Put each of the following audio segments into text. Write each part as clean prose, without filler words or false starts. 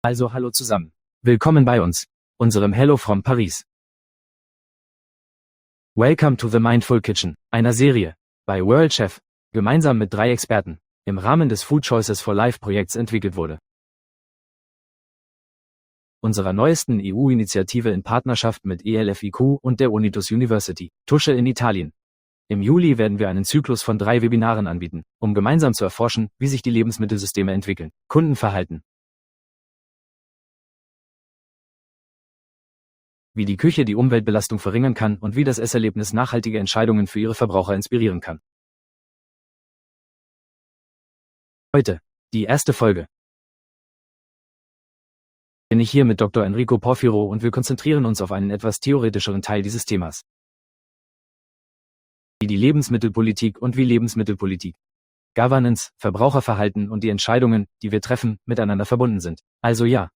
Also hallo zusammen. Willkommen bei uns, unserem Hello from Paris. Welcome to the Mindful Kitchen, einer Serie, bei World Chef, gemeinsam mit 3 Experten, im Rahmen des Food Choices for Life Projekts entwickelt wurde. Unserer neuesten EU-Initiative in Partnerschaft mit ELFIQ und der Unitus University, Tusche in Italien. Im Juli werden wir einen Zyklus von 3 Webinaren anbieten, um gemeinsam zu erforschen, wie sich die Lebensmittelsysteme entwickeln, Kundenverhalten, wie die Küche die Umweltbelastung verringern kann und wie das Esserlebnis nachhaltige Entscheidungen für ihre Verbraucher inspirieren kann. Heute, die erste Folge. Bin ich hier mit Dr. Enrico Porfiro und wir konzentrieren uns auf einen etwas theoretischeren Teil dieses Themas. Wie die Lebensmittelpolitik und wie Lebensmittelpolitik, Governance, Verbraucherverhalten und die Entscheidungen, die wir treffen, miteinander verbunden sind. Also ja.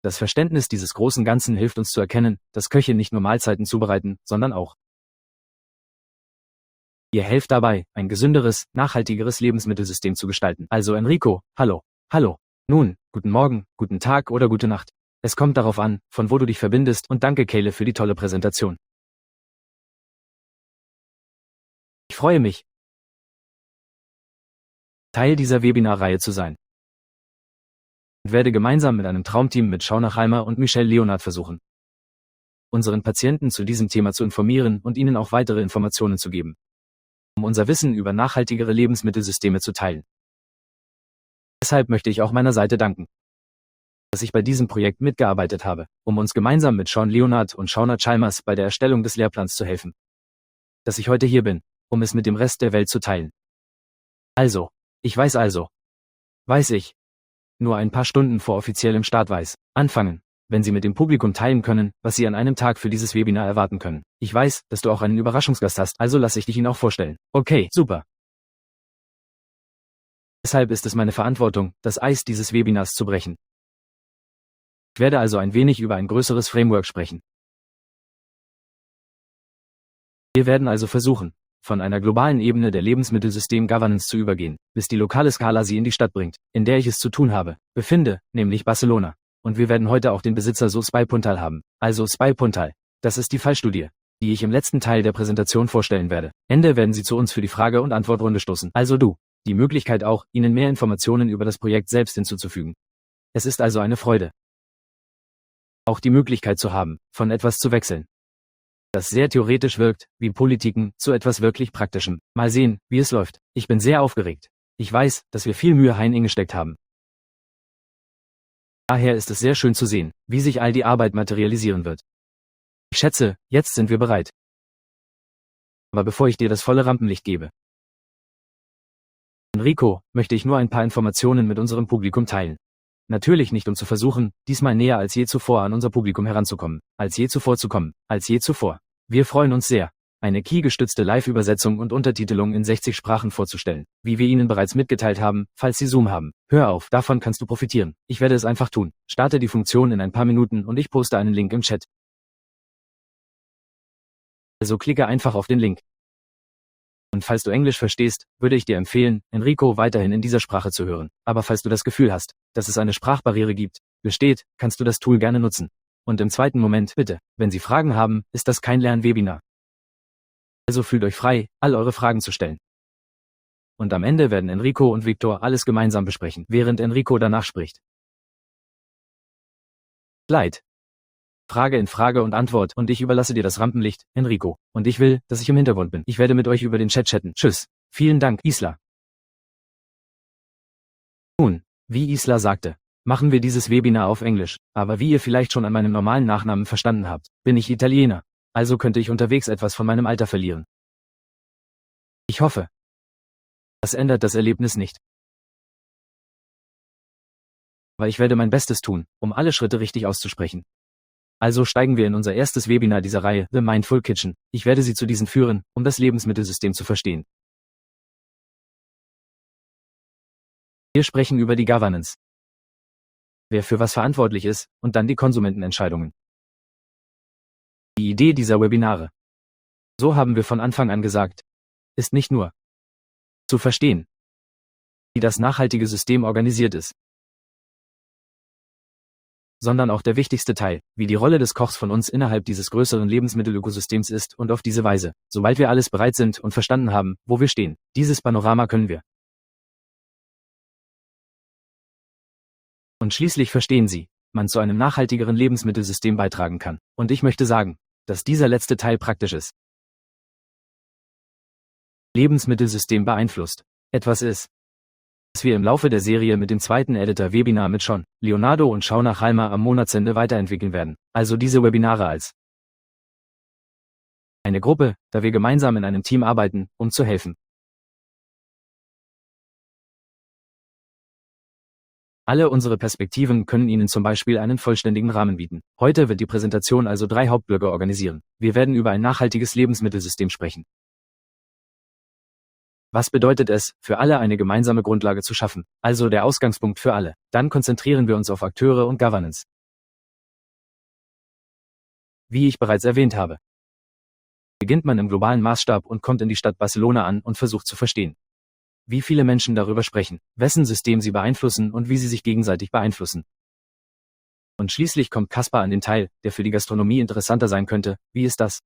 Das Verständnis dieses großen Ganzen hilft uns zu erkennen, dass Köche nicht nur Mahlzeiten zubereiten, sondern auch. Ihr helft dabei, ein gesünderes, nachhaltigeres Lebensmittelsystem zu gestalten. Also Enrico, hallo. Hallo. Nun, guten Morgen, guten Tag oder gute Nacht. Es kommt darauf an, von wo du dich verbindest und danke Kehle für die tolle Präsentation. Ich freue mich, Teil dieser Webinarreihe zu sein. Und werde gemeinsam mit einem Traumteam mit Shauna Halmer und Michelle Leonard versuchen, unseren Patienten zu diesem Thema zu informieren und ihnen auch weitere Informationen zu geben, um unser Wissen über nachhaltigere Lebensmittelsysteme zu teilen. Deshalb möchte ich auch meiner Seite danken, dass ich bei diesem Projekt mitgearbeitet habe, um uns gemeinsam mit Sean Leonard und Shauna Chalmers bei der Erstellung des Lehrplans zu helfen. Dass ich heute hier bin, um es mit dem Rest der Welt zu teilen. Weiß ich, nur ein paar Stunden vor offiziellem Start anfangen, wenn Sie mit dem Publikum teilen können, was Sie an einem Tag für dieses Webinar erwarten können. Ich weiß, dass du auch einen Überraschungsgast hast, also lasse ich dich ihn auch vorstellen. Okay, super. Deshalb ist es meine Verantwortung, das Eis dieses Webinars zu brechen. Ich werde also ein wenig über ein größeres Framework sprechen. Wir werden also versuchen, von einer globalen Ebene der Lebensmittelsystem-Governance zu übergehen, bis die lokale Skala sie in die Stadt bringt, in der ich es zu tun habe, befinde, nämlich Barcelona. Und wir werden heute auch den Besitzer so Spy Puntal haben. Also Spy Puntal, das ist die Fallstudie, die ich im letzten Teil der Präsentation vorstellen werde. Ende werden Sie zu uns für die Frage- und Antwortrunde stoßen. Also du, die Möglichkeit auch, Ihnen mehr Informationen über das Projekt selbst hinzuzufügen. Es ist also eine Freude, auch die Möglichkeit zu haben, von etwas zu wechseln, das sehr theoretisch wirkt, wie Politiken, zu etwas wirklich Praktischem. Mal sehen, wie es läuft. Ich bin sehr aufgeregt. Ich weiß, dass wir viel Mühe hineingesteckt haben. Daher ist es sehr schön zu sehen, wie sich all die Arbeit materialisieren wird. Ich schätze, jetzt sind wir bereit. Aber bevor ich dir das volle Rampenlicht gebe, Enrico, möchte ich nur ein paar Informationen mit unserem Publikum teilen. Natürlich nicht, um zu versuchen, diesmal näher als je zuvor an unser Publikum heranzukommen, als je zuvor. Wir freuen uns sehr, eine Key-gestützte Live-Übersetzung und Untertitelung in 60 Sprachen vorzustellen, wie wir Ihnen bereits mitgeteilt haben, falls Sie Zoom haben. Hör auf, davon kannst du profitieren. Ich werde es einfach tun. Starte die Funktion in ein paar Minuten und ich poste einen Link im Chat. Also klicke einfach auf den Link. Und falls du Englisch verstehst, würde ich dir empfehlen, Enrico weiterhin in dieser Sprache zu hören. Aber falls du das Gefühl hast, dass es eine Sprachbarriere besteht, kannst du das Tool gerne nutzen. Und im zweiten Moment, bitte, wenn Sie Fragen haben, ist das kein Lernwebinar. Also fühlt euch frei, all eure Fragen zu stellen. Und am Ende werden Enrico und Victor alles gemeinsam besprechen, während Enrico danach spricht. Slide. Frage in Frage und Antwort und ich überlasse dir das Rampenlicht, Enrico. Und ich will, dass ich im Hintergrund bin. Ich werde mit euch über den Chat chatten. Tschüss. Vielen Dank, Isla. Nun, wie Isla sagte, machen wir dieses Webinar auf Englisch. Aber wie ihr vielleicht schon an meinem normalen Nachnamen verstanden habt, bin ich Italiener. Also könnte ich unterwegs etwas von meinem Alter verlieren. Ich hoffe, das ändert das Erlebnis nicht. Aber ich werde mein Bestes tun, um alle Schritte richtig auszusprechen. Also steigen wir in unser erstes Webinar dieser Reihe, The Mindful Kitchen. Ich werde Sie zu diesen führen, um das Lebensmittelsystem zu verstehen. Wir sprechen über die Governance, wer für was verantwortlich ist, und dann die Konsumentenentscheidungen. Die Idee dieser Webinare, so haben wir von Anfang an gesagt, ist nicht nur zu verstehen, wie das nachhaltige System organisiert ist, sondern auch der wichtigste Teil, wie die Rolle des Kochs von uns innerhalb dieses größeren Lebensmittelökosystems ist und auf diese Weise, sobald wir alles bereit sind und verstanden haben, wo wir stehen, dieses Panorama können wir. Und schließlich verstehen Sie, man zu einem nachhaltigeren Lebensmittelsystem beitragen kann. Und ich möchte sagen, dass dieser letzte Teil praktisch ist. Lebensmittelsystem beeinflusst. Etwas ist, was wir im Laufe der Serie mit dem zweiten Editor-Webinar mit Sean, Leonardo und Shauna Halmer am Monatsende weiterentwickeln werden. Also diese Webinare als eine Gruppe, da wir gemeinsam in einem Team arbeiten, um zu helfen. Alle unsere Perspektiven können Ihnen zum Beispiel einen vollständigen Rahmen bieten. Heute wird die Präsentation also 3 Hauptblöcke organisieren. Wir werden über ein nachhaltiges Lebensmittelsystem sprechen. Was bedeutet es, für alle eine gemeinsame Grundlage zu schaffen, also der Ausgangspunkt für alle? Dann konzentrieren wir uns auf Akteure und Governance. Wie ich bereits erwähnt habe, beginnt man im globalen Maßstab und kommt in die Stadt Barcelona an und versucht zu verstehen, wie viele Menschen darüber sprechen, wessen System sie beeinflussen und wie sie sich gegenseitig beeinflussen. Und schließlich kommt Caspar an den Teil, der für die Gastronomie interessanter sein könnte. Wie ist das?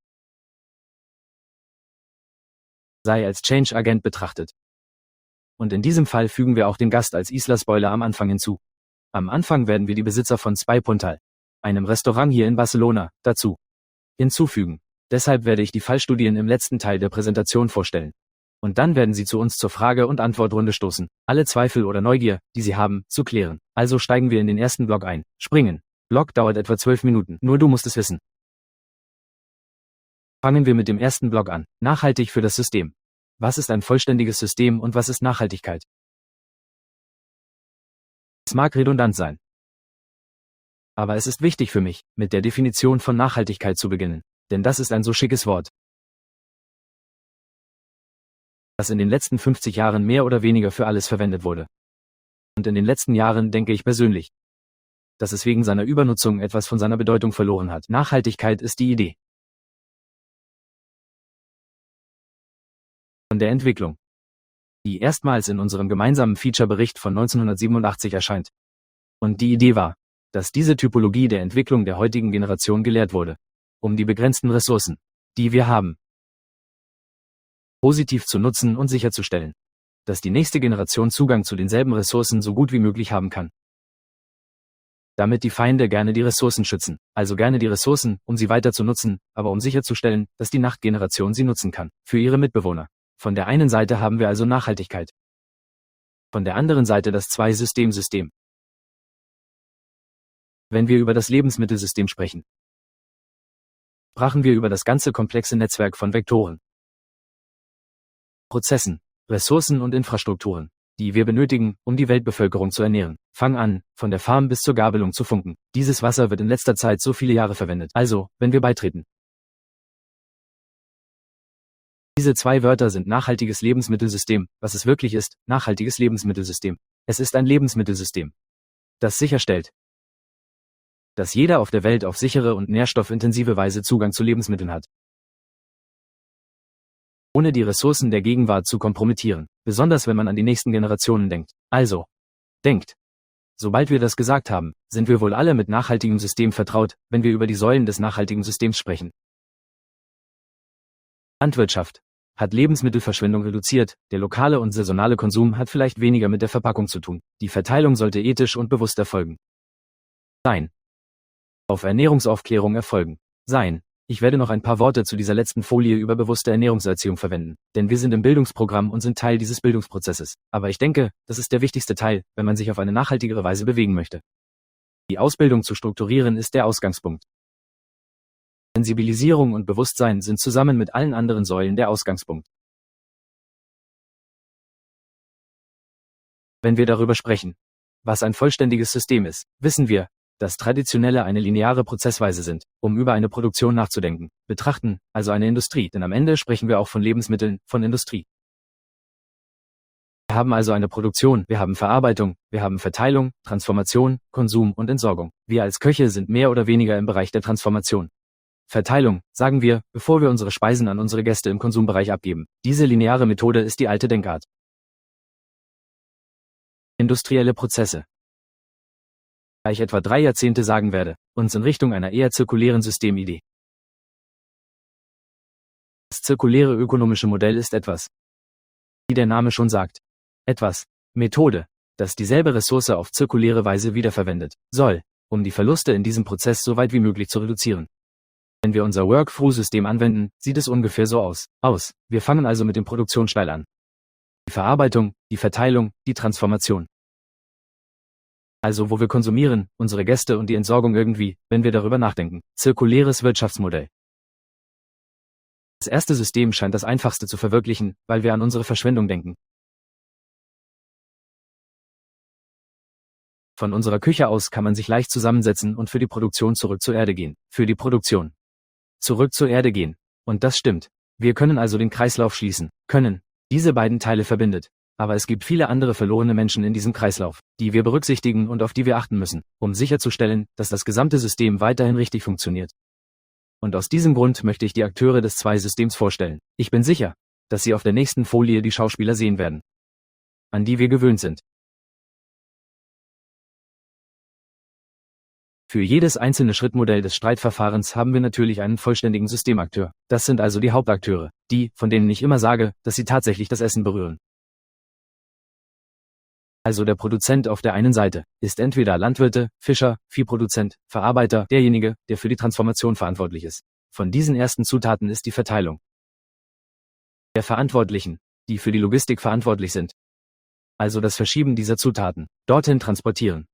Sei als Change-Agent betrachtet. Und in diesem Fall fügen wir auch den Gast als Isla-Spoiler am Anfang hinzu. Am Anfang werden wir die Besitzer von Spy Puntal, einem Restaurant hier in Barcelona, dazu hinzufügen. Deshalb werde ich die Fallstudien im letzten Teil der Präsentation vorstellen. Und dann werden Sie zu uns zur Frage- und Antwortrunde stoßen, alle Zweifel oder Neugier, die Sie haben, zu klären. Also steigen wir in den ersten Block ein. Springen. Block dauert etwa 12 Minuten, nur du musst es wissen. Fangen wir mit dem ersten Block an. Nachhaltig für das System. Was ist ein vollständiges System und was ist Nachhaltigkeit? Es mag redundant sein. Aber es ist wichtig für mich, mit der Definition von Nachhaltigkeit zu beginnen. Denn das ist ein so schickes Wort, das in den letzten 50 Jahren mehr oder weniger für alles verwendet wurde. Und in den letzten Jahren denke ich persönlich, dass es wegen seiner Übernutzung etwas von seiner Bedeutung verloren hat. Nachhaltigkeit ist die Idee von der Entwicklung, die erstmals in unserem gemeinsamen Feature-Bericht von 1987 erscheint. Und die Idee war, dass diese Typologie der Entwicklung der heutigen Generation gelehrt wurde, um die begrenzten Ressourcen, die wir haben, positiv zu nutzen und sicherzustellen, dass die nächste Generation Zugang zu denselben Ressourcen so gut wie möglich haben kann. Damit die Feinde gerne die Ressourcen schützen, also gerne die Ressourcen, um sie weiter zu nutzen, aber um sicherzustellen, dass die Nachtgeneration sie nutzen kann, für ihre Mitbewohner. Von der einen Seite haben wir also Nachhaltigkeit. Von der anderen Seite das Zwei-System-System. Wenn wir über das Lebensmittelsystem sprechen, sprachen wir über das ganze komplexe Netzwerk von Vektoren, Prozessen, Ressourcen und Infrastrukturen, die wir benötigen, um die Weltbevölkerung zu ernähren. Fang an, von der Farm bis zur Gabelung zu funken. Dieses Wasser wird in letzter Zeit so viele Jahre verwendet. Also, wenn wir beitreten. Diese 2 Wörter sind nachhaltiges Lebensmittelsystem. Was es wirklich ist, nachhaltiges Lebensmittelsystem. Es ist ein Lebensmittelsystem, das sicherstellt, dass jeder auf der Welt auf sichere und nährstoffintensive Weise Zugang zu Lebensmitteln hat, ohne die Ressourcen der Gegenwart zu kompromittieren, besonders wenn man an die nächsten Generationen denkt. Also, denkt. Sobald wir das gesagt haben, sind wir wohl alle mit nachhaltigem System vertraut, wenn wir über die Säulen des nachhaltigen Systems sprechen. Landwirtschaft hat Lebensmittelverschwendung reduziert, der lokale und saisonale Konsum hat vielleicht weniger mit der Verpackung zu tun. Die Verteilung sollte ethisch und bewusst erfolgen. Sein. Auf Ernährungsaufklärung erfolgen. Sein. Ich werde noch ein paar Worte zu dieser letzten Folie über bewusste Ernährungserziehung verwenden, denn wir sind im Bildungsprogramm und sind Teil dieses Bildungsprozesses. Aber ich denke, das ist der wichtigste Teil, wenn man sich auf eine nachhaltigere Weise bewegen möchte. Die Ausbildung zu strukturieren ist der Ausgangspunkt. Sensibilisierung und Bewusstsein sind zusammen mit allen anderen Säulen der Ausgangspunkt. Wenn wir darüber sprechen, was ein vollständiges System ist, wissen wir, dass traditionelle eine lineare Prozessweise sind, um über eine Produktion nachzudenken, betrachten, also eine Industrie, denn am Ende sprechen wir auch von Lebensmitteln, von Industrie. Wir haben also eine Produktion, wir haben Verarbeitung, wir haben Verteilung, Transformation, Konsum und Entsorgung. Wir als Köche sind mehr oder weniger im Bereich der Transformation. Verteilung, sagen wir, bevor wir unsere Speisen an unsere Gäste im Konsumbereich abgeben. Diese lineare Methode ist die alte Denkart. Industrielle Prozesse. da ich etwa 3 Jahrzehnte sagen werde, uns in Richtung einer eher zirkulären Systemidee. Das zirkuläre ökonomische Modell ist etwas, wie der Name schon sagt, etwas, Methode, das dieselbe Ressource auf zirkuläre Weise wiederverwendet soll, um die Verluste in diesem Prozess so weit wie möglich zu reduzieren. Wenn wir unser Work-Through-System anwenden, sieht es ungefähr so aus. Wir fangen also mit dem Produktionsteil an. Die Verarbeitung, die Verteilung, die Transformation. Also wo wir konsumieren, unsere Gäste und die Entsorgung irgendwie, wenn wir darüber nachdenken. Zirkuläres Wirtschaftsmodell. Das erste System scheint das einfachste zu verwirklichen, weil wir an unsere Verschwendung denken. Von unserer Küche aus kann man sich leicht zusammensetzen und für die Produktion zurück zur Erde gehen. Für die Produktion. Zurück zur Erde gehen. Und das stimmt. Wir können also den Kreislauf schließen. Diese beiden Teile verbindet. Aber es gibt viele andere verlorene Menschen in diesem Kreislauf, die wir berücksichtigen und auf die wir achten müssen, um sicherzustellen, dass das gesamte System weiterhin richtig funktioniert. Und aus diesem Grund möchte ich die Akteure des Zwei-Systems vorstellen. Ich bin sicher, dass Sie auf der nächsten Folie die Schauspieler sehen werden, an die wir gewöhnt sind. Für jedes einzelne Schrittmodell des Streitverfahrens haben wir natürlich einen vollständigen Systemakteur. Das sind also die Hauptakteure, die, von denen ich immer sage, dass sie tatsächlich das Essen berühren. Also der Produzent auf der einen Seite ist entweder Landwirte, Fischer, Viehproduzent, Verarbeiter, derjenige, der für die Transformation verantwortlich ist. Von diesen ersten Zutaten ist die Verteilung der Verantwortlichen, die für die Logistik verantwortlich sind. Also das Verschieben dieser Zutaten, dorthin transportieren.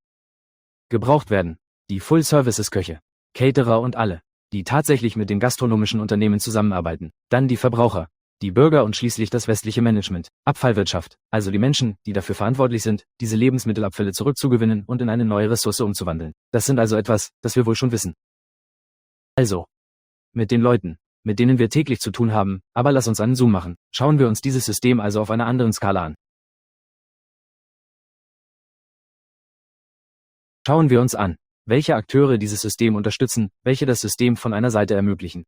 Gebraucht werden die Full-Services-Köche, Caterer und alle, die tatsächlich mit den gastronomischen Unternehmen zusammenarbeiten. Dann die Verbraucher, die Bürger und schließlich das westliche Management. Abfallwirtschaft, also die Menschen, die dafür verantwortlich sind, diese Lebensmittelabfälle zurückzugewinnen und in eine neue Ressource umzuwandeln. Das sind also etwas, das wir wohl schon wissen. Also, mit den Leuten, mit denen wir täglich zu tun haben, aber lass uns einen Zoom machen. Schauen wir uns dieses System also auf einer anderen Skala an. Schauen wir uns an, welche Akteure dieses System unterstützen, welche das System von einer Seite ermöglichen.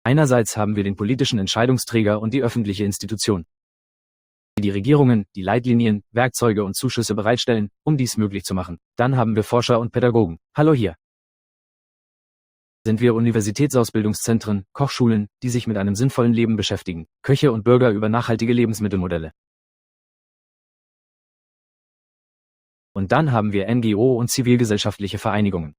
Einerseits haben wir den politischen Entscheidungsträger und die öffentliche Institution, die Regierungen, die Leitlinien, Werkzeuge und Zuschüsse bereitstellen, um dies möglich zu machen. Dann haben wir Forscher und Pädagogen. Hallo hier. Sind wir Universitätsausbildungszentren, Kochschulen, die sich mit einem sinnvollen Leben beschäftigen, Köche und Bürger über nachhaltige Lebensmittelmodelle. Und dann haben wir NGO und zivilgesellschaftliche Vereinigungen.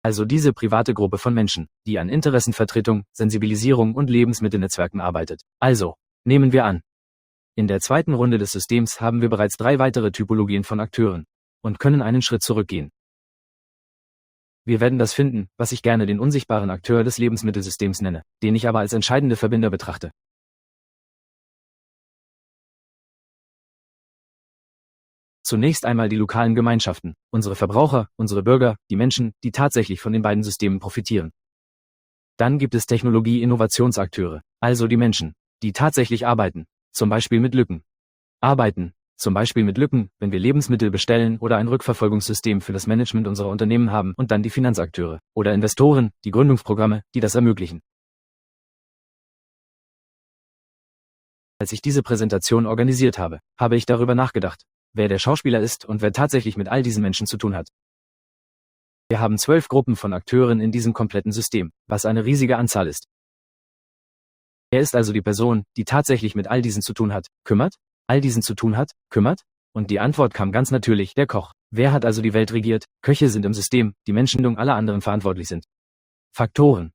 Also diese private Gruppe von Menschen, die an Interessenvertretung, Sensibilisierung und Lebensmittelnetzwerken arbeitet. Also, nehmen wir an. In der zweiten Runde des Systems haben wir bereits 3 weitere Typologien von Akteuren und können einen Schritt zurückgehen. Wir werden das finden, was ich gerne den unsichtbaren Akteur des Lebensmittelsystems nenne, den ich aber als entscheidende Verbinder betrachte. Zunächst einmal die lokalen Gemeinschaften, unsere Verbraucher, unsere Bürger, die Menschen, die tatsächlich von den beiden Systemen profitieren. Dann gibt es Technologie-Innovationsakteure, also die Menschen, die tatsächlich arbeiten, zum Beispiel mit Lücken. Arbeiten, zum Beispiel mit Lücken, wenn wir Lebensmittel bestellen oder ein Rückverfolgungssystem für das Management unserer Unternehmen haben, und dann die Finanzakteure oder Investoren, die Gründungsprogramme, die das ermöglichen. Als ich diese Präsentation organisiert habe, habe ich darüber nachgedacht, wer der Schauspieler ist und wer tatsächlich mit all diesen Menschen zu tun hat. Wir haben 12 Gruppen von Akteuren in diesem kompletten System, was eine riesige Anzahl ist. Wer ist also die Person, die tatsächlich mit all diesen zu tun hat, kümmert? All diesen zu tun hat, kümmert? Und die Antwort kam ganz natürlich, der Koch. Wer hat also die Welt regiert? Köche sind im System, die Menschen aller anderen verantwortlich sind. Faktoren.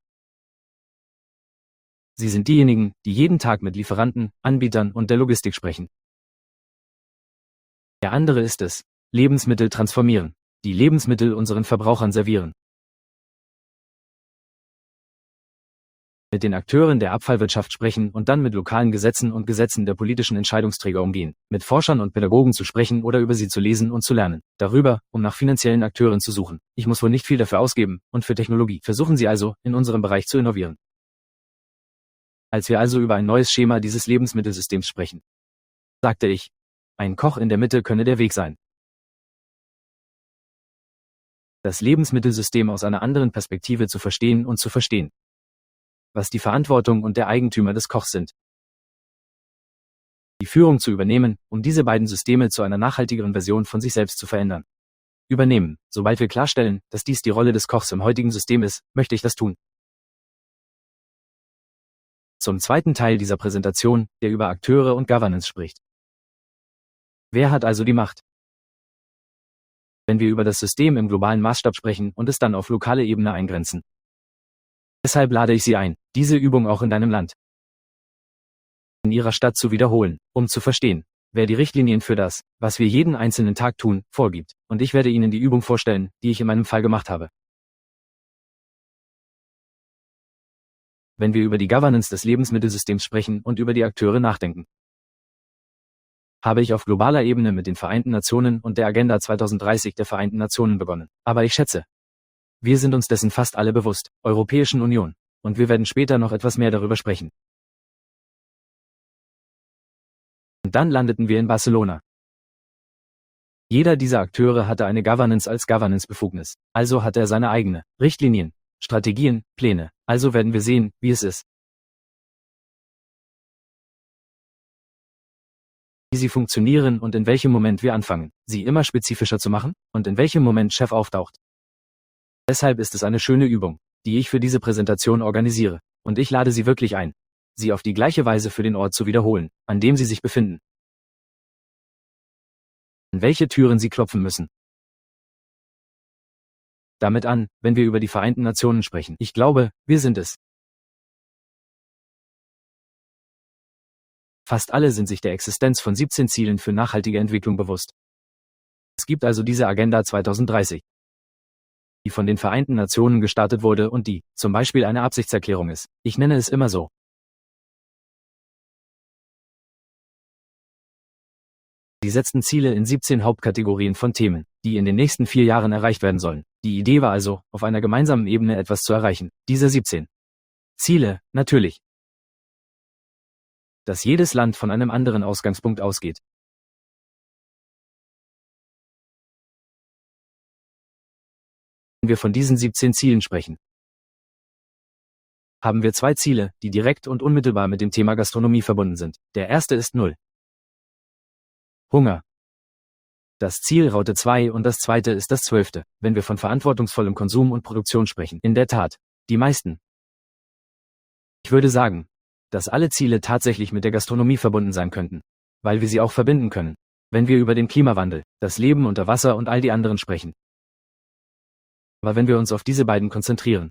Sie sind diejenigen, die jeden Tag mit Lieferanten, Anbietern und der Logistik sprechen. Der andere ist es, Lebensmittel transformieren, die Lebensmittel unseren Verbrauchern servieren. Mit den Akteuren der Abfallwirtschaft sprechen und dann mit lokalen Gesetzen und Gesetzen der politischen Entscheidungsträger umgehen, mit Forschern und Pädagogen zu sprechen oder über sie zu lesen und zu lernen, darüber, um nach finanziellen Akteuren zu suchen. Ich muss wohl nicht viel dafür ausgeben, und für Technologie. Versuchen Sie also, in unserem Bereich zu innovieren. Als wir also über ein neues Schema dieses Lebensmittelsystems sprechen, sagte ich, ein Koch in der Mitte könne der Weg sein. Das Lebensmittelsystem aus einer anderen Perspektive zu verstehen und zu verstehen, was die Verantwortung und der Eigentümer des Kochs sind. die Führung zu übernehmen, um diese beiden Systeme zu einer nachhaltigeren Version von sich selbst zu verändern. Übernehmen. Sobald wir klarstellen, dass dies die Rolle des Kochs im heutigen System ist, möchte ich das tun. Zum zweiten Teil dieser Präsentation, der über Akteure und Governance spricht. Wer hat also die Macht? Wenn wir über das System im globalen Maßstab sprechen und es dann auf lokale Ebene eingrenzen. Deshalb lade ich Sie ein, diese Übung auch in deinem Land, in Ihrer Stadt zu wiederholen, um zu verstehen, wer die Richtlinien für das, was wir jeden einzelnen Tag tun, vorgibt. Und ich werde Ihnen die Übung vorstellen, die ich in meinem Fall gemacht habe. Wenn wir über die Governance des Lebensmittelsystems sprechen und über die Akteure nachdenken, habe ich auf globaler Ebene mit den Vereinten Nationen und der Agenda 2030 der Vereinten Nationen begonnen. Aber ich schätze, wir sind uns dessen fast alle bewusst, Europäischen Union, und wir werden später noch etwas mehr darüber sprechen. Und dann landeten wir in Barcelona. Jeder dieser Akteure hatte eine Governance als Governance-Befugnis, also hat er seine eigene Richtlinien, Strategien, Pläne, also werden wir sehen, wie es ist, wie sie funktionieren und in welchem Moment wir anfangen, sie immer spezifischer zu machen und in welchem Moment Chef auftaucht. Deshalb ist es eine schöne Übung, die ich für diese Präsentation organisiere, und ich lade Sie wirklich ein, sie auf die gleiche Weise für den Ort zu wiederholen, an dem Sie sich befinden. An welche Türen Sie klopfen müssen. Damit an, wenn wir über die Vereinten Nationen sprechen. Ich glaube, wir sind es. Fast alle sind sich der Existenz von 17 Zielen für nachhaltige Entwicklung bewusst. Es gibt also diese Agenda 2030, die von den Vereinten Nationen gestartet wurde und die, zum Beispiel eine Absichtserklärung ist. Ich nenne es immer so. Sie setzten Ziele in 17 Hauptkategorien von Themen, die in den nächsten 4 Jahren erreicht werden sollen. Die Idee war also, auf einer gemeinsamen Ebene etwas zu erreichen. Diese 17 Ziele, natürlich, dass jedes Land von einem anderen Ausgangspunkt ausgeht. Wenn wir von diesen 17 Zielen sprechen, haben wir 2 Ziele, die direkt und unmittelbar mit dem Thema Gastronomie verbunden sind. Der erste ist Null Hunger. Das Ziel Raute 2 und das zweite ist das 12., wenn wir von verantwortungsvollem Konsum und Produktion sprechen. In der Tat, die meisten. Ich würde sagen, dass alle Ziele tatsächlich mit der Gastronomie verbunden sein könnten, weil wir sie auch verbinden können, wenn wir über den Klimawandel, das Leben unter Wasser und all die anderen sprechen. Aber wenn wir uns auf diese beiden konzentrieren,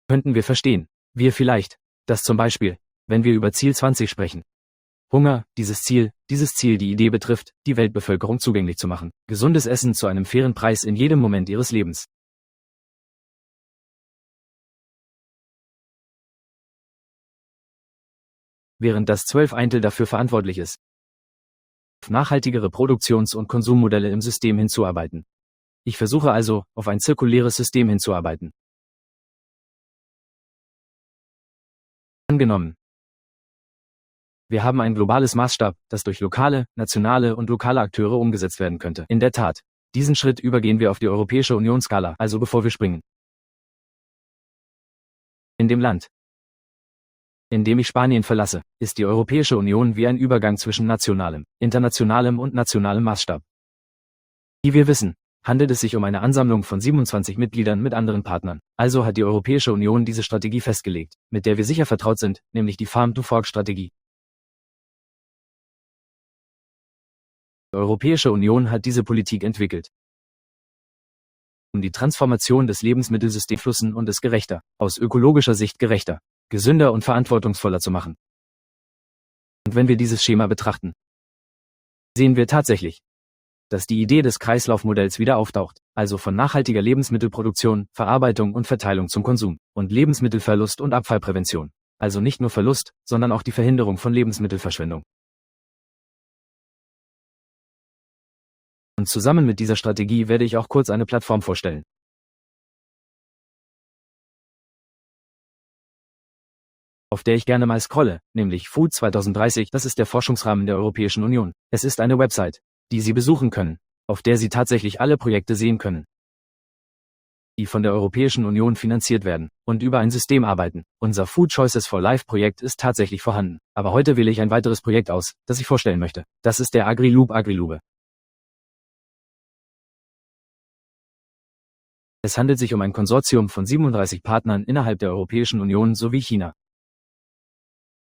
könnten wir verstehen, vielleicht, dass zum Beispiel, wenn wir über Ziel 20 sprechen, Hunger, dieses Ziel die Idee betrifft, die Weltbevölkerung zugänglich zu machen, gesundes Essen zu einem fairen Preis in jedem Moment ihres Lebens. Während das 12 Eintel dafür verantwortlich ist, auf nachhaltigere Produktions- und Konsummodelle im System hinzuarbeiten. Ich versuche also, auf ein zirkuläres System hinzuarbeiten. Angenommen, wir haben ein globales Maßstab, das durch lokale, nationale und lokale Akteure umgesetzt werden könnte. In der Tat, diesen Schritt übergehen wir auf die Europäische Union-Skala, also bevor wir springen. In dem Land, in dem ich Spanien verlasse, ist die Europäische Union wie ein Übergang zwischen nationalem, internationalem und nationalem Maßstab. Wie wir wissen, handelt es sich um eine Ansammlung von 27 Mitgliedern mit anderen Partnern. Also hat die Europäische Union diese Strategie festgelegt, mit der wir sicher vertraut sind, nämlich die Farm-to-Fork-Strategie. Die Europäische Union hat diese Politik entwickelt, um die Transformation des Lebensmittelsystems Flussen und es gerechter, aus ökologischer Sicht gerechter, gesünder und verantwortungsvoller zu machen. Und wenn wir dieses Schema betrachten, sehen wir tatsächlich, dass die Idee des Kreislaufmodells wieder auftaucht, also von nachhaltiger Lebensmittelproduktion, Verarbeitung und Verteilung zum Konsum und Lebensmittelverlust und Abfallprävention. Also nicht nur Verlust, sondern auch die Verhinderung von Lebensmittelverschwendung. Und zusammen mit dieser Strategie werde ich auch kurz eine Plattform vorstellen, auf der ich gerne mal scrolle, nämlich Food 2030, das ist der Forschungsrahmen der Europäischen Union. Es ist eine Website, die Sie besuchen können, auf der Sie tatsächlich alle Projekte sehen können, die von der Europäischen Union finanziert werden. und über ein System arbeiten. Unser Food Choices for Life Projekt ist tatsächlich vorhanden. Aber heute wähle ich ein weiteres Projekt aus, das ich vorstellen möchte. Das ist der Agrilube. Es handelt sich um ein Konsortium von 37 Partnern innerhalb der Europäischen Union sowie China,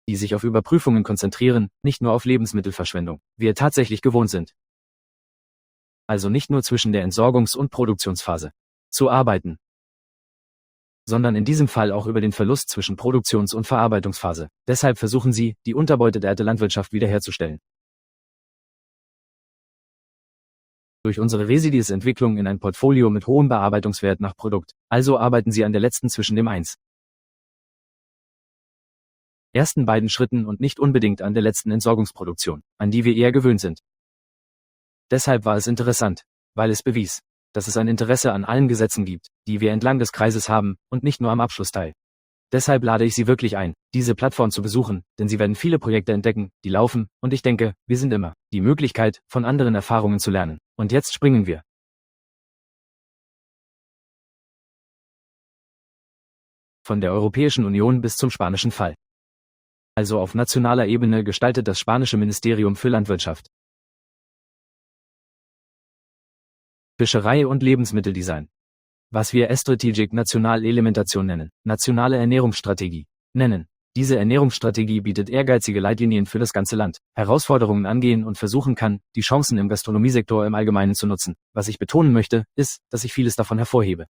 die sich auf Überprüfungen konzentrieren, nicht nur auf Lebensmittelverschwendung, wie wir tatsächlich gewohnt sind. Also nicht nur zwischen der Entsorgungs- und Produktionsphase zu arbeiten, sondern in diesem Fall auch über den Verlust zwischen Produktions- und Verarbeitungsphase. Deshalb versuchen sie, die unterbeutete Landwirtschaft wiederherzustellen. Durch unsere Residies-Entwicklung in ein Portfolio mit hohem Bearbeitungswert nach Produkt. Also arbeiten sie an der letzten zwischen dem ersten beiden Schritten und nicht unbedingt an der letzten Entsorgungsproduktion, an die wir eher gewöhnt sind. Deshalb war es interessant, weil es bewies, dass es ein Interesse an allen Gesetzen gibt, die wir entlang des Kreises haben, und nicht nur am Abschlussteil. Deshalb lade ich Sie wirklich ein, diese Plattform zu besuchen, denn Sie werden viele Projekte entdecken, die laufen, und ich denke, wir sind immer die Möglichkeit, von anderen Erfahrungen zu lernen. Und jetzt springen wir von der Europäischen Union bis zum spanischen Fall. Also auf nationaler Ebene gestaltet das spanische Ministerium für Landwirtschaft, Fischerei und Lebensmitteldesign, was wir Strategic National Alimentation nennen, nationale Ernährungsstrategie, nennen. Diese Ernährungsstrategie bietet ehrgeizige Leitlinien für das ganze Land, Herausforderungen angehen und versuchen kann, die Chancen im Gastronomiesektor im Allgemeinen zu nutzen. Was ich betonen möchte, ist, dass ich vieles davon hervorhebe.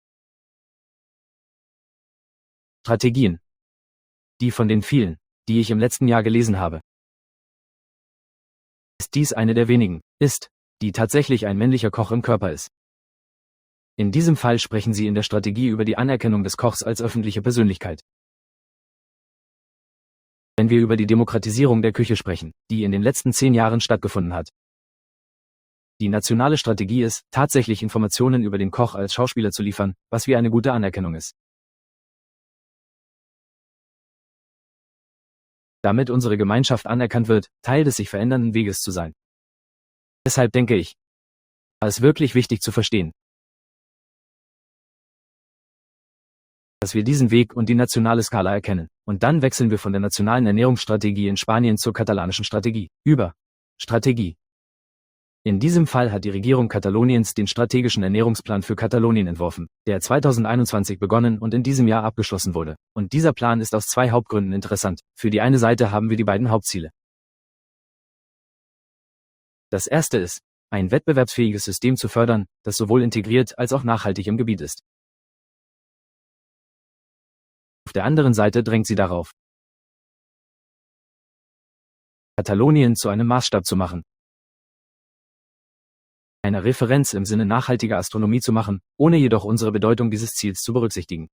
Strategien. Die von den vielen, die ich im letzten Jahr gelesen habe, ist dies eine der wenigen, die tatsächlich ein männlicher Koch im Körper ist. In diesem Fall sprechen sie in der Strategie über die Anerkennung des Kochs als öffentliche Persönlichkeit. Wenn wir über die Demokratisierung der Küche sprechen, die in den letzten 10 Jahren stattgefunden hat. Die nationale Strategie ist, tatsächlich Informationen über den Koch als Schauspieler zu liefern, was wie eine gute Anerkennung ist. Damit unsere Gemeinschaft anerkannt wird, Teil des sich verändernden Weges zu sein. Deshalb denke ich, es ist wirklich wichtig zu verstehen, dass wir diesen Weg und die nationale Skala erkennen. Und dann wechseln wir von der nationalen Ernährungsstrategie in Spanien zur katalanischen Strategie. Strategie. In diesem Fall hat die Regierung Kataloniens den strategischen Ernährungsplan für Katalonien entworfen, der 2021 begonnen und in diesem Jahr abgeschlossen wurde. Und dieser Plan ist aus 2 Hauptgründen interessant. Für die eine Seite haben wir die beiden Hauptziele. Das erste ist, ein wettbewerbsfähiges System zu fördern, das sowohl integriert als auch nachhaltig im Gebiet ist. Auf der anderen Seite drängt sie darauf, Katalonien zu einem Maßstab zu machen, eine Referenz im Sinne nachhaltiger Astronomie zu machen, ohne jedoch unsere Bedeutung dieses Ziels zu berücksichtigen.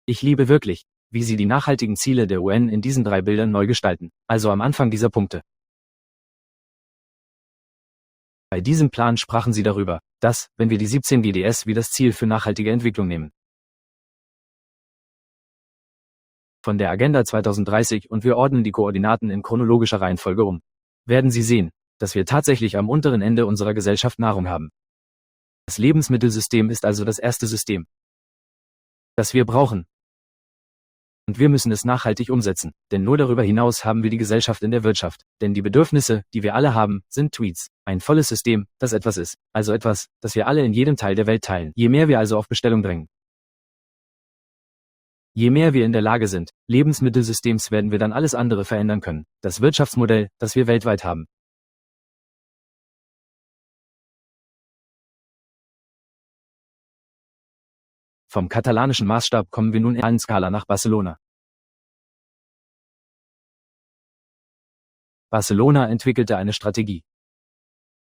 Ich liebe wirklich, wie sie die nachhaltigen Ziele der UN in diesen 3 Bildern neu gestalten, also am Anfang dieser Punkte. Bei diesem Plan sprachen sie darüber, dass, wenn wir die 17 GDS wie das Ziel für nachhaltige Entwicklung nehmen, von der Agenda 2030 und wir ordnen die Koordinaten in chronologischer Reihenfolge um, werden Sie sehen, dass wir tatsächlich am unteren Ende unserer Gesellschaft Nahrung haben. Das Lebensmittelsystem ist also das erste System, das wir brauchen. Und wir müssen es nachhaltig umsetzen, denn nur darüber hinaus haben wir die Gesellschaft in der Wirtschaft. Denn die Bedürfnisse, die wir alle haben, sind Tweets. Ein volles System, das etwas ist, also etwas, das wir alle in jedem Teil der Welt teilen. Je mehr wir also auf Bestellung drängen, je mehr wir in der Lage sind, Lebensmittelsystems, werden wir dann alles andere verändern können. Das Wirtschaftsmodell, das wir weltweit haben. Vom katalanischen Maßstab kommen wir nun in einer Skala nach Barcelona. Barcelona entwickelte eine Strategie,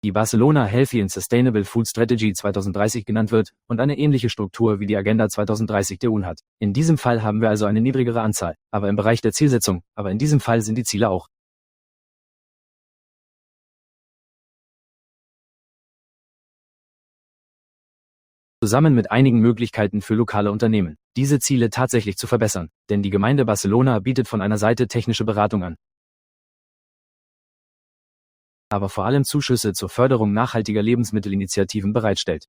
die Barcelona Healthy and Sustainable Food Strategy 2030 genannt wird und eine ähnliche Struktur wie die Agenda 2030 der UN hat. In diesem Fall haben wir also eine niedrigere Anzahl, aber im Bereich der Zielsetzung, aber in diesem Fall sind die Ziele auch. Zusammen mit einigen Möglichkeiten für lokale Unternehmen, diese Ziele tatsächlich zu verbessern, denn die Gemeinde Barcelona bietet von einer Seite technische Beratung an, aber vor allem Zuschüsse zur Förderung nachhaltiger Lebensmittelinitiativen bereitstellt.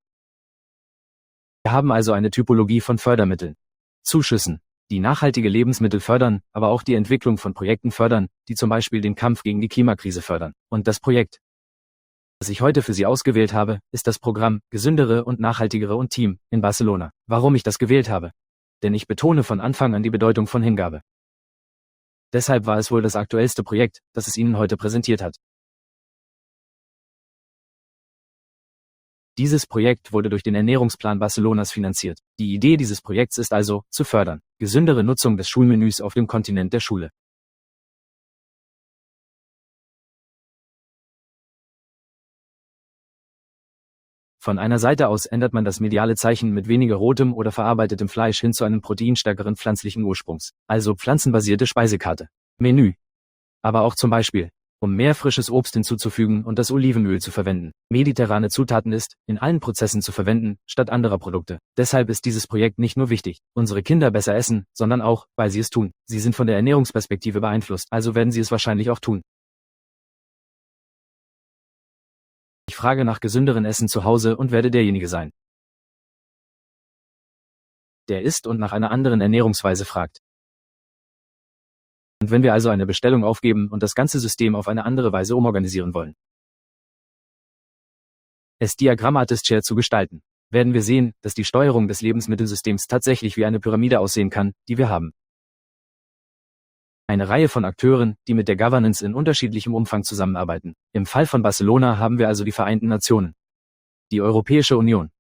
Wir haben also eine Typologie von Fördermitteln. Zuschüssen, die nachhaltige Lebensmittel fördern, aber auch die Entwicklung von Projekten fördern, die zum Beispiel den Kampf gegen die Klimakrise fördern. Und das Projekt, das ich heute für Sie ausgewählt habe, ist das Programm Gesündere und Nachhaltigere und Team in Barcelona. Warum ich das gewählt habe? Denn ich betone von Anfang an die Bedeutung von Hingabe. Deshalb war es wohl das aktuellste Projekt, das es Ihnen heute präsentiert hat. Dieses Projekt wurde durch den Ernährungsplan Barcelonas finanziert. Die Idee dieses Projekts ist also, zu fördern, gesündere Nutzung des Schulmenüs auf dem Kontinent der Schule. Von einer Seite aus ändert man das mediale Zeichen mit weniger rotem oder verarbeitetem Fleisch hin zu einem proteinstärkeren pflanzlichen Ursprungs, also pflanzenbasierte Speisekarte. Menü. Aber auch zum Beispiel, um mehr frisches Obst hinzuzufügen und das Olivenöl zu verwenden. Mediterrane Zutaten ist, in allen Prozessen zu verwenden, statt anderer Produkte. Deshalb ist dieses Projekt nicht nur wichtig, unsere Kinder besser essen, sondern auch, weil sie es tun. Sie sind von der Ernährungsperspektive beeinflusst, also werden sie es wahrscheinlich auch tun. Ich frage nach gesünderen Essen zu Hause und werde derjenige sein, der isst und nach einer anderen Ernährungsweise fragt. Und wenn wir also eine Bestellung aufgeben und das ganze System auf eine andere Weise umorganisieren wollen, es diagrammatisch zu gestalten, werden wir sehen, dass die Steuerung des Lebensmittelsystems tatsächlich wie eine Pyramide aussehen kann, die wir haben. Eine Reihe von Akteuren, die mit der Governance in unterschiedlichem Umfang zusammenarbeiten. Im Fall von Barcelona haben wir also die Vereinten Nationen, die Europäische Union,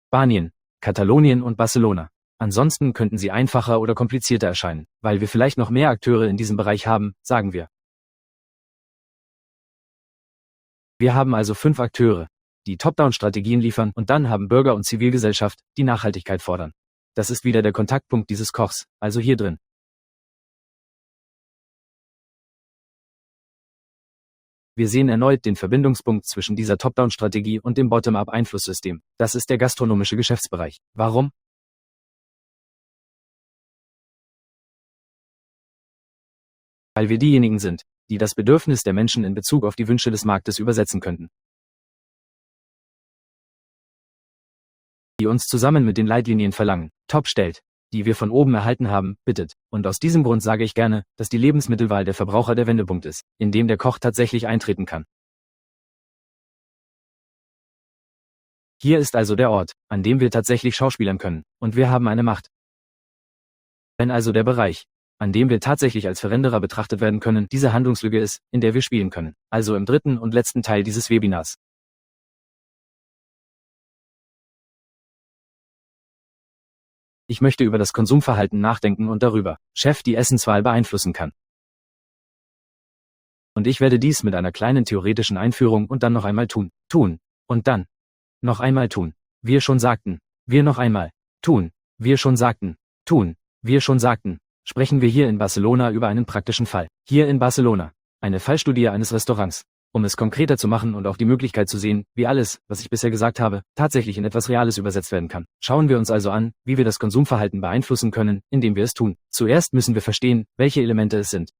Spanien, Katalonien und Barcelona. Ansonsten könnten sie einfacher oder komplizierter erscheinen, weil wir vielleicht noch mehr Akteure in diesem Bereich haben, sagen wir. Wir haben also 5 Akteure, die Top-Down-Strategien liefern, und dann haben Bürger und Zivilgesellschaft, die Nachhaltigkeit fordern. Das ist wieder der Kontaktpunkt dieses Kochs, also hier drin. Wir sehen erneut den Verbindungspunkt zwischen dieser Top-Down-Strategie und dem Bottom-Up-Einflusssystem. Das ist der gastronomische Geschäftsbereich. Warum? Weil wir diejenigen sind, die das Bedürfnis der Menschen in Bezug auf die Wünsche des Marktes übersetzen könnten. Die uns zusammen mit den Leitlinien verlangen, top stellt, die wir von oben erhalten haben, bittet. Und aus diesem Grund sage ich gerne, dass die Lebensmittelwahl der Verbraucher der Wendepunkt ist, in dem der Koch tatsächlich eintreten kann. Hier ist also der Ort, an dem wir tatsächlich schauspielern können, und wir haben eine Macht. Wenn also der Bereich, an dem wir tatsächlich als Veränderer betrachtet werden können, diese Handlungslücke ist, in der wir spielen können. Also im dritten und letzten Teil dieses Webinars. Ich möchte über das Konsumverhalten nachdenken und darüber, Chef, die Essenswahl beeinflussen kann. Und ich werde dies mit einer kleinen theoretischen Einführung und dann noch einmal tun, und dann noch einmal tun. Wir schon sagten, wir noch einmal tun, wir schon sagten, tun, wir schon sagten. Sprechen wir hier in Barcelona über einen praktischen Fall. Hier in Barcelona. Eine Fallstudie eines Restaurants. Um es konkreter zu machen und auch die Möglichkeit zu sehen, wie alles, was ich bisher gesagt habe, tatsächlich in etwas Reales übersetzt werden kann. Schauen wir uns also an, wie wir das Konsumverhalten beeinflussen können, indem wir es tun. Zuerst müssen wir verstehen, welche Elemente es sind.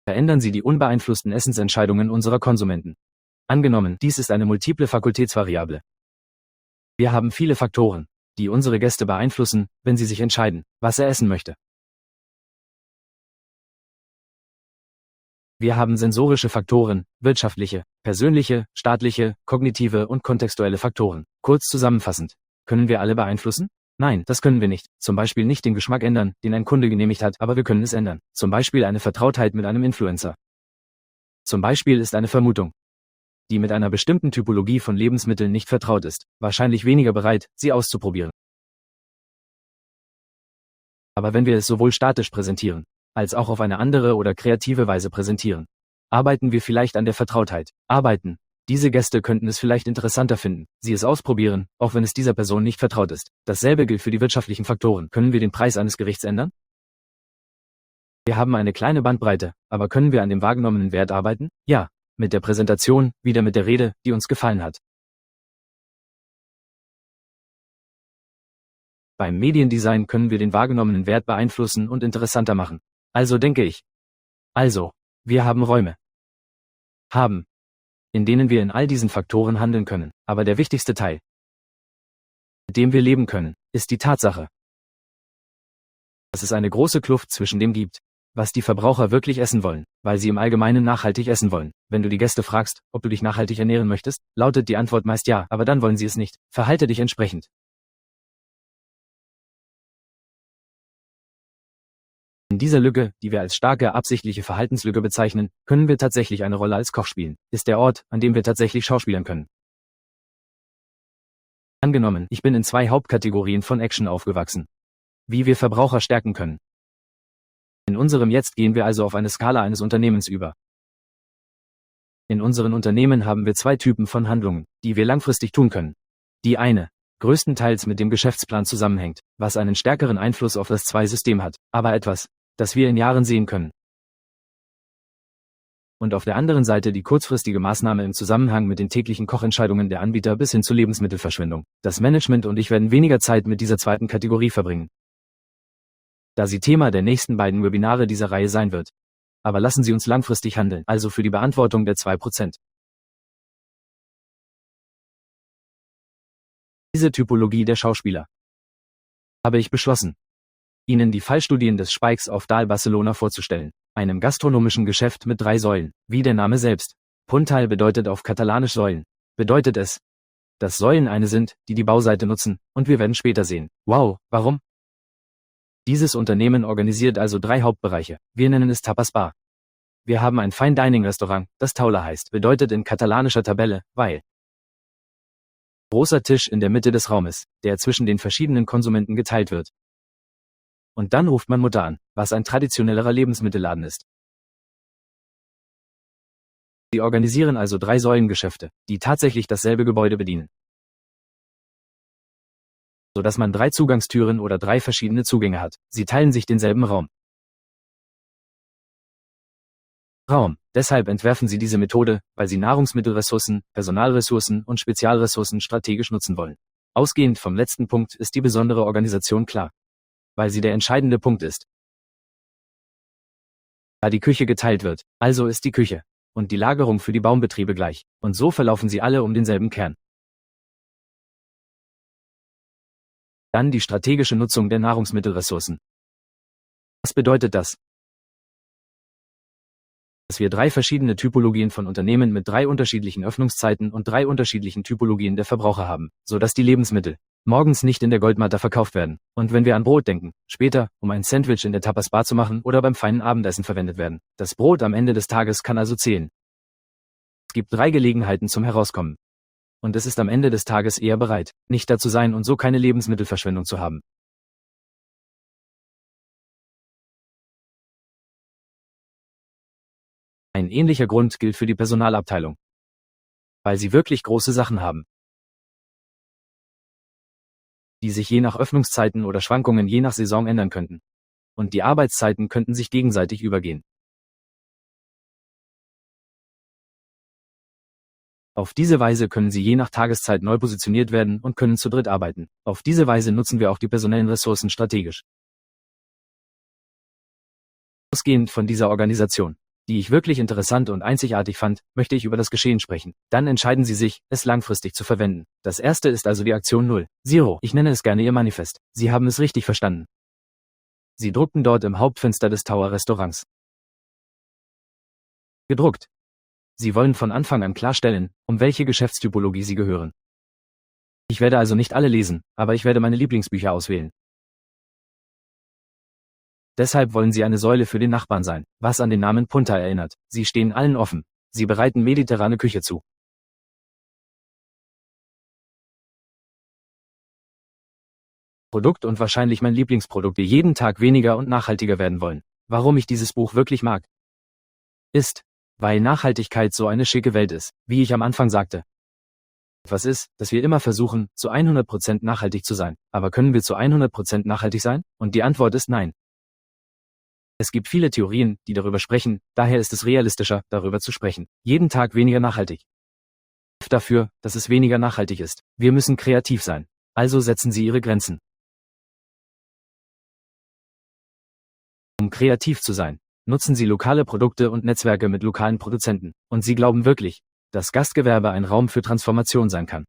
Verändern Sie die unbeeinflussten Essensentscheidungen unserer Konsumenten. Angenommen, dies ist eine multiple Fakultätsvariable. Wir haben viele Faktoren, die unsere Gäste beeinflussen, wenn sie sich entscheiden, was er essen möchte. Wir haben sensorische Faktoren, wirtschaftliche, persönliche, staatliche, kognitive und kontextuelle Faktoren. Kurz zusammenfassend, können wir alle beeinflussen? Nein, das können wir nicht. Zum Beispiel nicht den Geschmack ändern, den ein Kunde genehmigt hat, aber wir können es ändern. Zum Beispiel eine Vertrautheit mit einem Influencer. Zum Beispiel ist eine Vermutung, die mit einer bestimmten Typologie von Lebensmitteln nicht vertraut ist, wahrscheinlich weniger bereit, sie auszuprobieren. Aber wenn wir es sowohl statisch präsentieren, als auch auf eine andere oder kreative Weise präsentieren, arbeiten wir vielleicht an der Vertrautheit. Diese Gäste könnten es vielleicht interessanter finden, sie es ausprobieren, auch wenn es dieser Person nicht vertraut ist. Dasselbe gilt für die wirtschaftlichen Faktoren. Können wir den Preis eines Gerichts ändern? Wir haben eine kleine Bandbreite, aber können wir an dem wahrgenommenen Wert arbeiten? Ja. Mit der Präsentation, wieder mit der Rede, die uns gefallen hat. Beim Mediendesign können wir den wahrgenommenen Wert beeinflussen und interessanter machen. Also denke ich. Also, wir haben Räume. in denen wir in all diesen Faktoren handeln können. Aber der wichtigste Teil, mit dem wir leben können, ist die Tatsache, dass es eine große Kluft zwischen dem gibt, was die Verbraucher wirklich essen wollen, weil sie im Allgemeinen nachhaltig essen wollen. Wenn du die Gäste fragst, ob du dich nachhaltig ernähren möchtest, lautet die Antwort meist ja, aber dann wollen sie es nicht. Verhalte dich entsprechend. In dieser Lücke, die wir als starke absichtliche Verhaltenslücke bezeichnen, können wir tatsächlich eine Rolle als Koch spielen. Ist der Ort, an dem wir tatsächlich schauspielern können. Angenommen, ich bin in 2 Hauptkategorien von Action aufgewachsen. Wie wir Verbraucher stärken können. In unserem Jetzt gehen wir also auf eine Skala eines Unternehmens über. In unseren Unternehmen haben wir 2 Typen von Handlungen, die wir langfristig tun können. Die eine, größtenteils mit dem Geschäftsplan zusammenhängt, was einen stärkeren Einfluss auf das 2-System hat, aber etwas, das wir in Jahren sehen können. Und auf der anderen Seite die kurzfristige Maßnahme im Zusammenhang mit den täglichen Kochentscheidungen der Anbieter bis hin zu Lebensmittelverschwendung. Das Management und ich werden weniger Zeit mit dieser zweiten Kategorie verbringen, da sie Thema der nächsten beiden Webinare dieser Reihe sein wird. Aber lassen Sie uns langfristig handeln, also für die Beantwortung der 2%. Diese Typologie der Schauspieler. Habe ich beschlossen, Ihnen die Fallstudien des Spikes auf Dal Barcelona vorzustellen, einem gastronomischen Geschäft mit 3 Säulen, wie der Name selbst. Puntal bedeutet auf Katalanisch Säulen. Bedeutet es, dass Säulen eine sind, die die Bauseite nutzen, und wir werden später sehen. Wow, warum? Dieses Unternehmen organisiert also 3 Hauptbereiche. Wir nennen es Tapas Bar. Wir haben ein Fine Dining Restaurant, das Taula heißt, bedeutet in katalanischer Tabelle, weil großer Tisch in der Mitte des Raumes, der zwischen den verschiedenen Konsumenten geteilt wird. Und dann ruft man Mutter an, was ein traditionellerer Lebensmittelladen ist. Sie organisieren also 3 Säulengeschäfte, die tatsächlich dasselbe Gebäude bedienen, sodass man 3 Zugangstüren oder 3 verschiedene Zugänge hat. Sie teilen sich denselben Raum. Deshalb entwerfen sie diese Methode, weil sie Nahrungsmittelressourcen, Personalressourcen und Spezialressourcen strategisch nutzen wollen. Ausgehend vom letzten Punkt ist die besondere Organisation klar, weil sie der entscheidende Punkt ist. Da die Küche geteilt wird, also ist die Küche und die Lagerung für die Baumbetriebe gleich, und so verlaufen sie alle um denselben Kern. Dann die strategische Nutzung der Nahrungsmittelressourcen. Was bedeutet das? Dass wir 3 verschiedene Typologien von Unternehmen mit 3 unterschiedlichen Öffnungszeiten und 3 unterschiedlichen Typologien der Verbraucher haben, sodass die Lebensmittel morgens nicht in der Goldmatte verkauft werden, und wenn wir an Brot denken, später, um ein Sandwich in der Tapas Bar zu machen oder beim feinen Abendessen verwendet werden. Das Brot am Ende des Tages kann also zählen. Es gibt 3 Gelegenheiten zum Herauskommen. Und es ist am Ende des Tages eher bereit, nicht da zu sein und so keine Lebensmittelverschwendung zu haben. Ein ähnlicher Grund gilt für die Personalabteilung. Weil sie wirklich große Sachen haben, die sich je nach Öffnungszeiten oder Schwankungen je nach Saison ändern könnten. Und die Arbeitszeiten könnten sich gegenseitig übergehen. Auf diese Weise können sie je nach Tageszeit neu positioniert werden und können zu dritt arbeiten. Auf diese Weise nutzen wir auch die personellen Ressourcen strategisch. Ausgehend von dieser Organisation, die ich wirklich interessant und einzigartig fand, möchte ich über das Geschehen sprechen. Dann entscheiden Sie sich, es langfristig zu verwenden. Das erste ist also die Aktion 0. Ich nenne es gerne Ihr Manifest. Sie haben es richtig verstanden. Sie druckten dort im Hauptfenster des Tower Restaurants. Gedruckt. Sie wollen von Anfang an klarstellen, um welche Geschäftstypologie Sie gehören. Ich werde also nicht alle lesen, aber ich werde meine Lieblingsbücher auswählen. Deshalb wollen Sie eine Säule für den Nachbarn sein, was an den Namen Punta erinnert. Sie stehen allen offen. Sie bereiten mediterrane Küche zu. Produkt und wahrscheinlich mein Lieblingsprodukt, die jeden Tag weniger und nachhaltiger werden wollen. Warum ich dieses Buch wirklich mag, ist, weil Nachhaltigkeit so eine schicke Welt ist, wie ich am Anfang sagte. Etwas ist, dass wir immer versuchen, zu 100% nachhaltig zu sein. Aber können wir zu 100% nachhaltig sein? Und die Antwort ist nein. Es gibt viele Theorien, die darüber sprechen, daher ist es realistischer, darüber zu sprechen. Jeden Tag weniger nachhaltig. Dafür, dass es weniger nachhaltig ist. Wir müssen kreativ sein. Also setzen Sie Ihre Grenzen. Um kreativ zu sein, nutzen Sie lokale Produkte und Netzwerke mit lokalen Produzenten. Und Sie glauben wirklich, dass Gastgewerbe ein Raum für Transformation sein kann.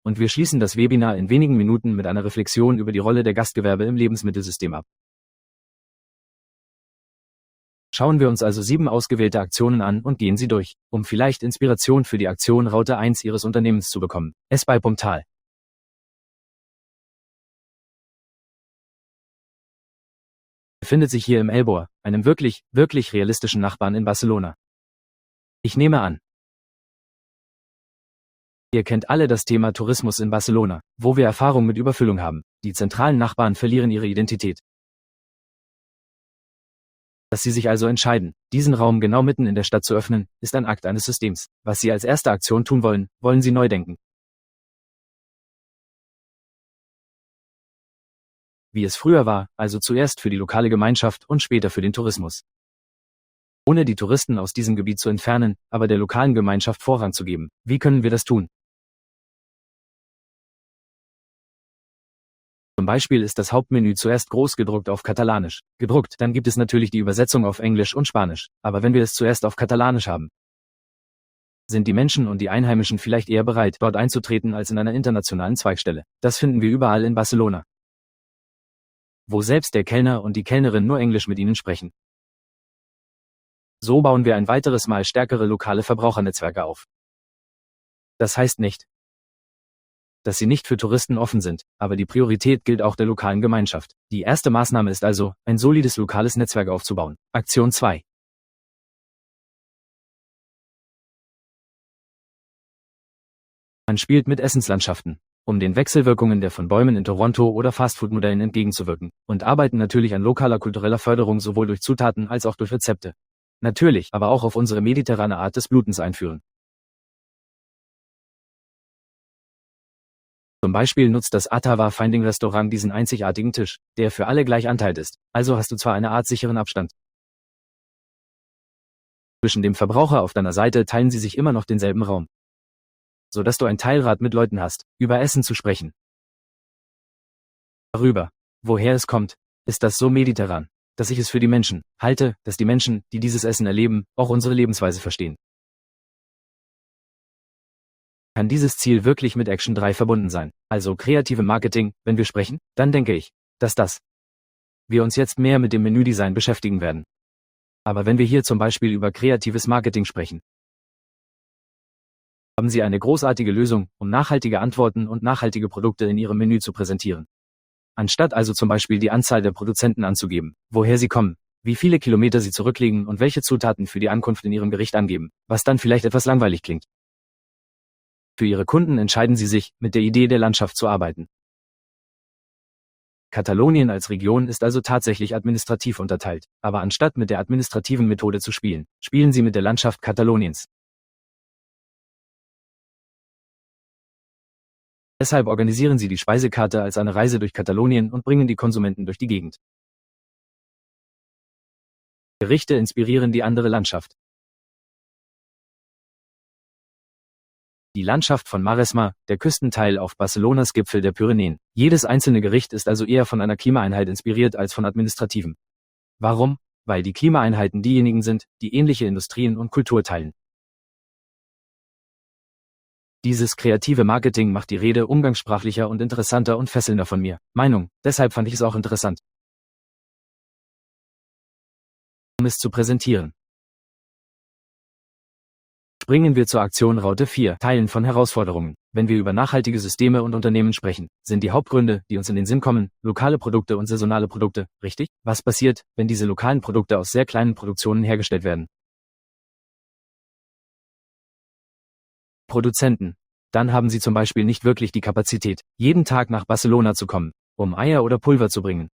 Und wir schließen das Webinar in wenigen Minuten mit einer Reflexion über die Rolle der Gastgewerbe im Lebensmittelsystem ab. Schauen wir uns also 7 ausgewählte Aktionen an und gehen sie durch, um vielleicht Inspiration für die Aktion Raute 1 Ihres Unternehmens zu bekommen. Es bei Pumptal. Befindet sich hier im Elbor, einem wirklich realistischen Nachbarn in Barcelona. Ich nehme an, ihr kennt alle das Thema Tourismus in Barcelona, wo wir Erfahrung mit Überfüllung haben. Die zentralen Nachbarn verlieren ihre Identität. Dass sie sich also entscheiden, diesen Raum genau mitten in der Stadt zu öffnen, ist ein Akt eines Systems. Was sie als erste Aktion tun wollen, wollen sie neu denken. Wie es früher war, also zuerst für die lokale Gemeinschaft und später für den Tourismus. Ohne die Touristen aus diesem Gebiet zu entfernen, aber der lokalen Gemeinschaft Vorrang zu geben. Wie können wir das tun? Zum Beispiel ist das Hauptmenü zuerst groß gedruckt auf Katalanisch. Gedruckt, dann gibt es natürlich die Übersetzung auf Englisch und Spanisch. Aber wenn wir es zuerst auf Katalanisch haben, sind die Menschen und die Einheimischen vielleicht eher bereit, dort einzutreten als in einer internationalen Zweigstelle. Das finden wir überall in Barcelona, wo selbst der Kellner und die Kellnerin nur Englisch mit ihnen sprechen. So bauen wir ein weiteres Mal stärkere lokale Verbrauchernetzwerke auf. Das heißt nicht, dass sie nicht für Touristen offen sind, aber die Priorität gilt auch der lokalen Gemeinschaft. Die erste Maßnahme ist also, ein solides lokales Netzwerk aufzubauen. Aktion 2. Man spielt mit Essenslandschaften, um den Wechselwirkungen der von Bäumen in Toronto oder Fastfood-Modellen entgegenzuwirken, und arbeiten natürlich an lokaler kultureller Förderung sowohl durch Zutaten als auch durch Rezepte. Natürlich, aber auch auf unsere mediterrane Art des Blutens einführen. Zum Beispiel nutzt das Atava Finding Restaurant diesen einzigartigen Tisch, der für alle gleich anteilt ist. Also hast du zwar eine Art sicheren Abstand. Zwischen dem Verbraucher auf deiner Seite teilen sie sich immer noch denselben Raum, sodass du ein Teilrad mit Leuten hast, über Essen zu sprechen. Darüber, woher es kommt, ist das so mediterran, dass ich es für die Menschen halte, dass die Menschen, die dieses Essen erleben, auch unsere Lebensweise verstehen. Kann dieses Ziel wirklich mit Action 3 verbunden sein, also kreative Marketing, wenn wir sprechen, dann denke ich, dass wir uns jetzt mehr mit dem Menüdesign beschäftigen werden. Aber wenn wir hier zum Beispiel über kreatives Marketing sprechen, haben Sie eine großartige Lösung, um nachhaltige Antworten und nachhaltige Produkte in Ihrem Menü zu präsentieren. Anstatt also zum Beispiel die Anzahl der Produzenten anzugeben, woher sie kommen, wie viele Kilometer sie zurücklegen und welche Zutaten für die Ankunft in Ihrem Gericht angeben, was dann vielleicht etwas langweilig klingt. Für Ihre Kunden entscheiden Sie sich, mit der Idee der Landschaft zu arbeiten. Katalonien als Region ist also tatsächlich administrativ unterteilt, aber anstatt mit der administrativen Methode zu spielen, spielen Sie mit der Landschaft Kataloniens. Deshalb organisieren Sie die Speisekarte als eine Reise durch Katalonien und bringen die Konsumenten durch die Gegend. Gerichte inspirieren die andere Landschaft. Die Landschaft von Maresma, der Küstenteil auf Barcelonas Gipfel der Pyrenäen. Jedes einzelne Gericht ist also eher von einer Klimaeinheit inspiriert als von administrativem. Warum? Weil die Klimaeinheiten diejenigen sind, die ähnliche Industrien und Kultur teilen. Dieses kreative Marketing macht die Rede umgangssprachlicher und interessanter und fesselnder von mir. Meinung, deshalb fand ich es auch interessant, um es zu präsentieren. Springen wir zur Aktion Raute 4, Teilen von Herausforderungen. Wenn wir über nachhaltige Systeme und Unternehmen sprechen, sind die Hauptgründe, die uns in den Sinn kommen, lokale Produkte und saisonale Produkte, richtig? Was passiert, wenn diese lokalen Produkte aus sehr kleinen Produktionen hergestellt werden? Produzenten. Dann haben sie zum Beispiel nicht wirklich die Kapazität, jeden Tag nach Barcelona zu kommen, um Eier oder Pulver zu bringen.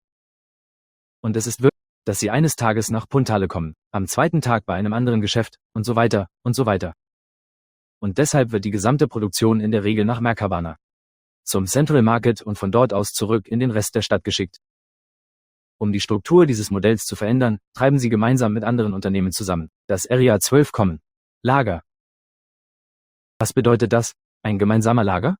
Und es ist wirklich, dass sie eines Tages nach Puntale kommen, am zweiten Tag bei einem anderen Geschäft, und so weiter, und so weiter. Und deshalb wird die gesamte Produktion in der Regel nach Mercadona, zum Central Market und von dort aus zurück in den Rest der Stadt geschickt. Um die Struktur dieses Modells zu verändern, treiben sie gemeinsam mit anderen Unternehmen zusammen. Das Area 12 kommen. Lager. Was bedeutet das? Ein gemeinsamer Lager?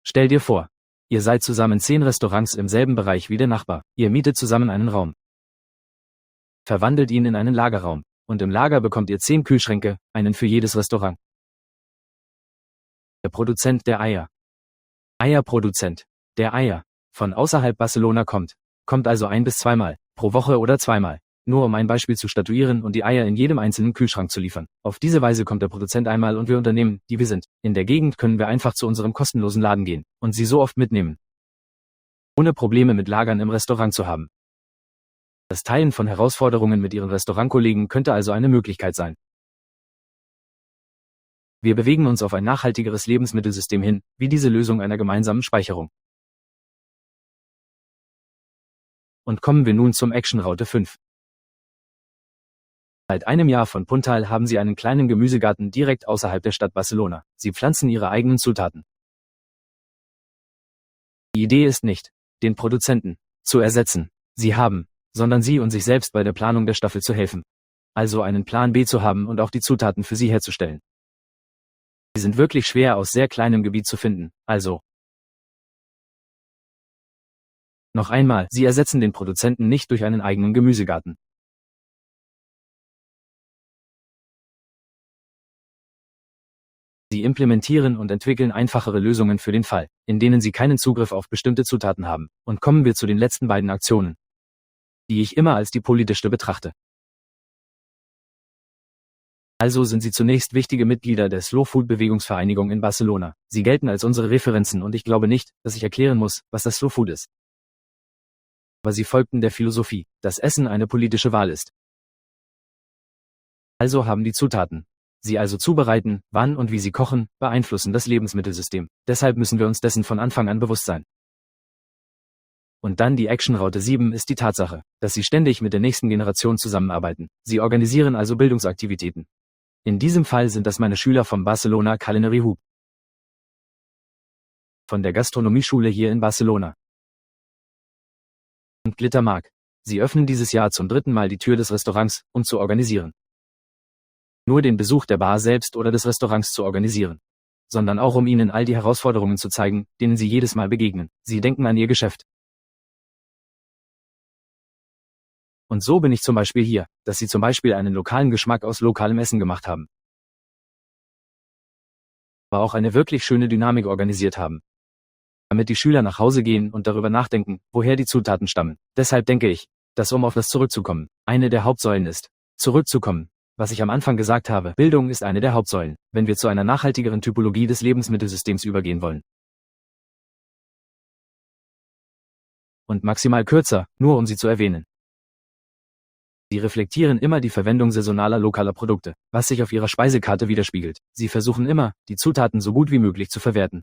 Stell dir vor, ihr seid zusammen 10 Restaurants im selben Bereich wie der Nachbar. Ihr mietet zusammen einen Raum. Verwandelt ihn in einen Lagerraum. Und im Lager bekommt ihr 10 Kühlschränke, einen für jedes Restaurant. Der Produzent der Eier. Eierproduzent. Der Eier von außerhalb Barcelona kommt also 1 bis 2 Mal pro Woche oder 2 Mal. Nur um ein Beispiel zu statuieren und die Eier in jedem einzelnen Kühlschrank zu liefern. Auf diese Weise kommt der Produzent einmal und wir Unternehmen, die wir sind, in der Gegend können wir einfach zu unserem kostenlosen Laden gehen und sie so oft mitnehmen, ohne Probleme mit Lagern im Restaurant zu haben. Das Teilen von Herausforderungen mit Ihren Restaurantkollegen könnte also eine Möglichkeit sein. Wir bewegen uns auf ein nachhaltigeres Lebensmittelsystem hin, wie diese Lösung einer gemeinsamen Speicherung. Und kommen wir nun zum Action-Raute 5. Seit einem Jahr von Puntal haben sie einen kleinen Gemüsegarten direkt außerhalb der Stadt Barcelona. Sie pflanzen ihre eigenen Zutaten. Die Idee ist nicht, den Produzenten zu ersetzen, sondern sie und sich selbst bei der Planung der Staffel zu helfen. Also einen Plan B zu haben und auch die Zutaten für sie herzustellen. Sie sind wirklich schwer aus sehr kleinem Gebiet zu finden, also noch einmal, sie ersetzen den Produzenten nicht durch einen eigenen Gemüsegarten. Sie implementieren und entwickeln einfachere Lösungen für den Fall, in denen Sie keinen Zugriff auf bestimmte Zutaten haben. Und kommen wir zu den letzten beiden Aktionen, die ich immer als die politischste betrachte. Also sind Sie zunächst wichtige Mitglieder der Slow Food Bewegungsvereinigung in Barcelona. Sie gelten als unsere Referenzen und ich glaube nicht, dass ich erklären muss, was das Slow Food ist. Aber Sie folgten der Philosophie, dass Essen eine politische Wahl ist. Also haben die Zutaten. Sie also zubereiten, wann und wie sie kochen, beeinflussen das Lebensmittelsystem. Deshalb müssen wir uns dessen von Anfang an bewusst sein. Und dann die Action-Raute 7 ist die Tatsache, dass sie ständig mit der nächsten Generation zusammenarbeiten. Sie organisieren also Bildungsaktivitäten. In diesem Fall sind das meine Schüler vom Barcelona Culinary Hub. Von der Gastronomieschule hier in Barcelona. Und Glittermark. Sie öffnen dieses Jahr zum 3. Mal die Tür des Restaurants, um zu organisieren. Nur den Besuch der Bar selbst oder des Restaurants zu organisieren, sondern auch um Ihnen all die Herausforderungen zu zeigen, denen Sie jedes Mal begegnen. Sie denken an Ihr Geschäft. Und so bin ich zum Beispiel hier, dass Sie zum Beispiel einen lokalen Geschmack aus lokalem Essen gemacht haben. Aber auch eine wirklich schöne Dynamik organisiert haben. Damit die Schüler nach Hause gehen und darüber nachdenken, woher die Zutaten stammen. Deshalb denke ich, dass auf das zurückzukommen, eine der Hauptsäulen ist. Zurückzukommen. Was ich am Anfang gesagt habe, Bildung ist eine der Hauptsäulen, wenn wir zu einer nachhaltigeren Typologie des Lebensmittelsystems übergehen wollen. Und maximal kürzer, nur um sie zu erwähnen. Sie reflektieren immer die Verwendung saisonaler lokaler Produkte, was sich auf ihrer Speisekarte widerspiegelt. Sie versuchen immer, die Zutaten so gut wie möglich zu verwerten.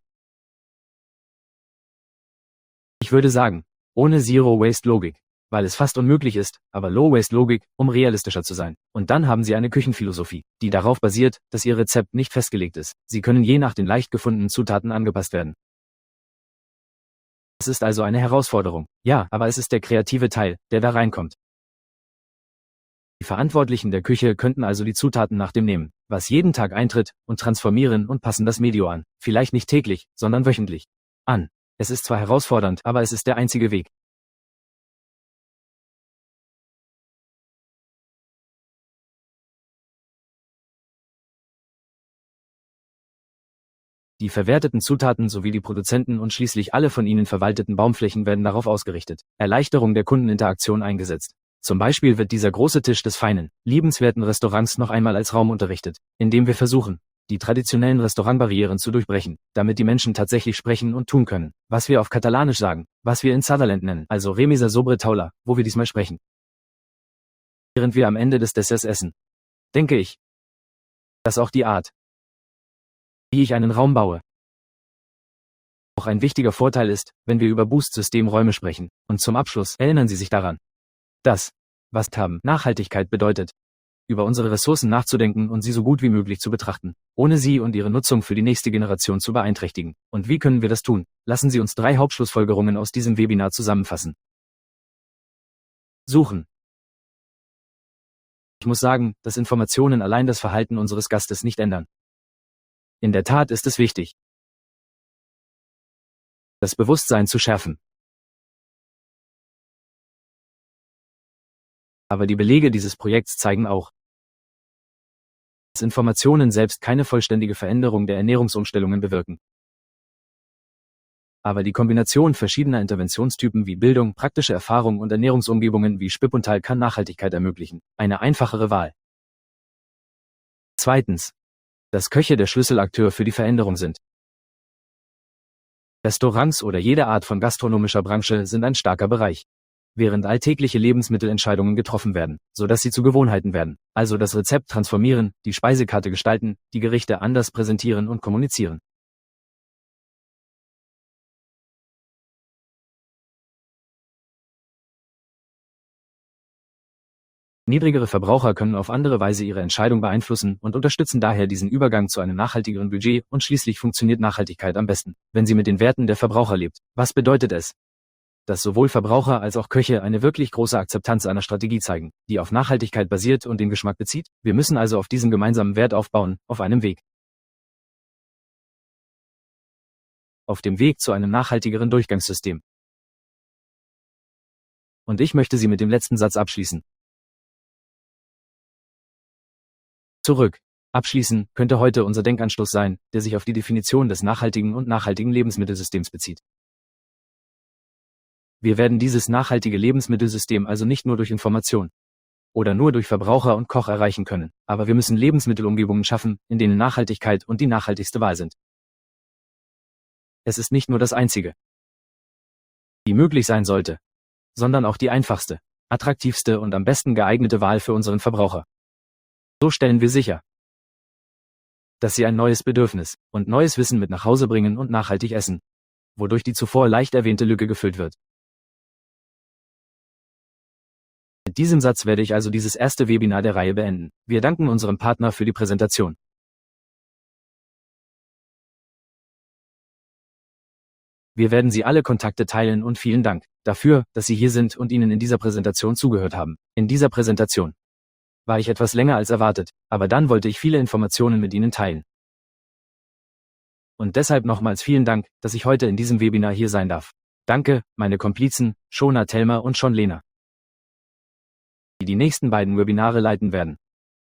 Ich würde sagen, ohne Zero-Waste-Logik. Weil es fast unmöglich ist, aber Low-Waste-Logik, um realistischer zu sein. Und dann haben Sie eine Küchenphilosophie, die darauf basiert, dass Ihr Rezept nicht festgelegt ist. Sie können je nach den leicht gefundenen Zutaten angepasst werden. Es ist also eine Herausforderung. Ja, aber es ist der kreative Teil, der da reinkommt. Die Verantwortlichen der Küche könnten also die Zutaten nach dem nehmen, was jeden Tag eintritt, und transformieren und passen das Medio an. Vielleicht nicht täglich, sondern wöchentlich. An. Es ist zwar herausfordernd, aber es ist der einzige Weg. Die verwerteten Zutaten sowie die Produzenten und schließlich alle von ihnen verwalteten Baumflächen werden darauf ausgerichtet, Erleichterung der Kundeninteraktion eingesetzt. Zum Beispiel wird dieser große Tisch des feinen, liebenswerten Restaurants noch einmal als Raum unterrichtet, in dem wir versuchen, die traditionellen Restaurantbarrieren zu durchbrechen, damit die Menschen tatsächlich sprechen und tun können, was wir auf Katalanisch sagen, was wir in Sutherland nennen, also Remesa sobre taula, wo wir diesmal sprechen. Während wir am Ende des Desserts essen, denke ich, dass auch die Art, wie ich einen Raum baue, auch ein wichtiger Vorteil ist, wenn wir über Boost-Systemräume sprechen. Und zum Abschluss erinnern Sie sich daran, dass, was haben, Nachhaltigkeit bedeutet, über unsere Ressourcen nachzudenken und sie so gut wie möglich zu betrachten, ohne sie und ihre Nutzung für die nächste Generation zu beeinträchtigen. Und wie können wir das tun? Lassen Sie uns 3 Hauptschlussfolgerungen aus diesem Webinar zusammenfassen. Suchen. Ich muss sagen, dass Informationen allein das Verhalten unseres Gastes nicht ändern. In der Tat ist es wichtig, das Bewusstsein zu schärfen. Aber die Belege dieses Projekts zeigen auch, dass Informationen selbst keine vollständige Veränderung der Ernährungsumstellungen bewirken. Aber die Kombination verschiedener Interventionstypen wie Bildung, praktische Erfahrung und Ernährungsumgebungen wie Spip und Tal kann Nachhaltigkeit ermöglichen. Eine einfachere Wahl. Zweitens. Dass Köche der Schlüsselakteur für die Veränderung sind. Restaurants oder jede Art von gastronomischer Branche sind ein starker Bereich. Während alltägliche Lebensmittelentscheidungen getroffen werden, sodass sie zu Gewohnheiten werden, also das Rezept transformieren, die Speisekarte gestalten, die Gerichte anders präsentieren und kommunizieren. Niedrigere Verbraucher können auf andere Weise ihre Entscheidung beeinflussen und unterstützen daher diesen Übergang zu einem nachhaltigeren Budget und schließlich funktioniert Nachhaltigkeit am besten, wenn sie mit den Werten der Verbraucher lebt. Was bedeutet es? Dass sowohl Verbraucher als auch Köche eine wirklich große Akzeptanz einer Strategie zeigen, die auf Nachhaltigkeit basiert und den Geschmack bezieht. Wir müssen also auf diesem gemeinsamen Wert aufbauen, auf einem Weg. Auf dem Weg zu einem nachhaltigeren Durchgangssystem. Und ich möchte Sie mit dem letzten Satz abschließen. Zurück. Abschließen könnte heute unser Denkanstoß sein, der sich auf die Definition des nachhaltigen und nachhaltigen Lebensmittelsystems bezieht. Wir werden dieses nachhaltige Lebensmittelsystem also nicht nur durch Information oder nur durch Verbraucher und Koch erreichen können, aber wir müssen Lebensmittelumgebungen schaffen, in denen Nachhaltigkeit und die nachhaltigste Wahl sind. Es ist nicht nur das Einzige, die möglich sein sollte, sondern auch die einfachste, attraktivste und am besten geeignete Wahl für unseren Verbraucher. So stellen wir sicher, dass sie ein neues Bedürfnis und neues Wissen mit nach Hause bringen und nachhaltig essen, wodurch die zuvor leicht erwähnte Lücke gefüllt wird. Mit diesem Satz werde ich also dieses erste Webinar der Reihe beenden. Wir danken unserem Partner für die Präsentation. Wir werden Sie alle Kontakte teilen und vielen Dank dafür, dass Sie hier sind und Ihnen in dieser Präsentation zugehört haben. In dieser Präsentation war ich etwas länger als erwartet, aber dann wollte ich viele Informationen mit Ihnen teilen. Und deshalb nochmals vielen Dank, dass ich heute in diesem Webinar hier sein darf. Danke, meine Komplizen, Shona Telmer und Sean Lehner, die die nächsten beiden Webinare leiten werden.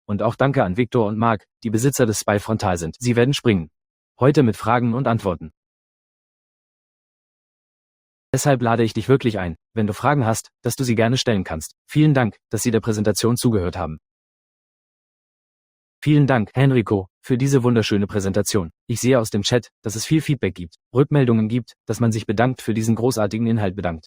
Und auch danke an Victor und Marc, die Besitzer des Spy Frontal sind. Sie werden springen. Heute mit Fragen und Antworten. Deshalb lade ich dich wirklich ein, wenn du Fragen hast, dass du sie gerne stellen kannst. Vielen Dank, dass Sie der Präsentation zugehört haben. Vielen Dank, Enrico, für diese wunderschöne Präsentation. Ich sehe aus dem Chat, dass es viel Feedback gibt, Rückmeldungen gibt, dass man sich bedankt für diesen großartigen Inhalt bedankt.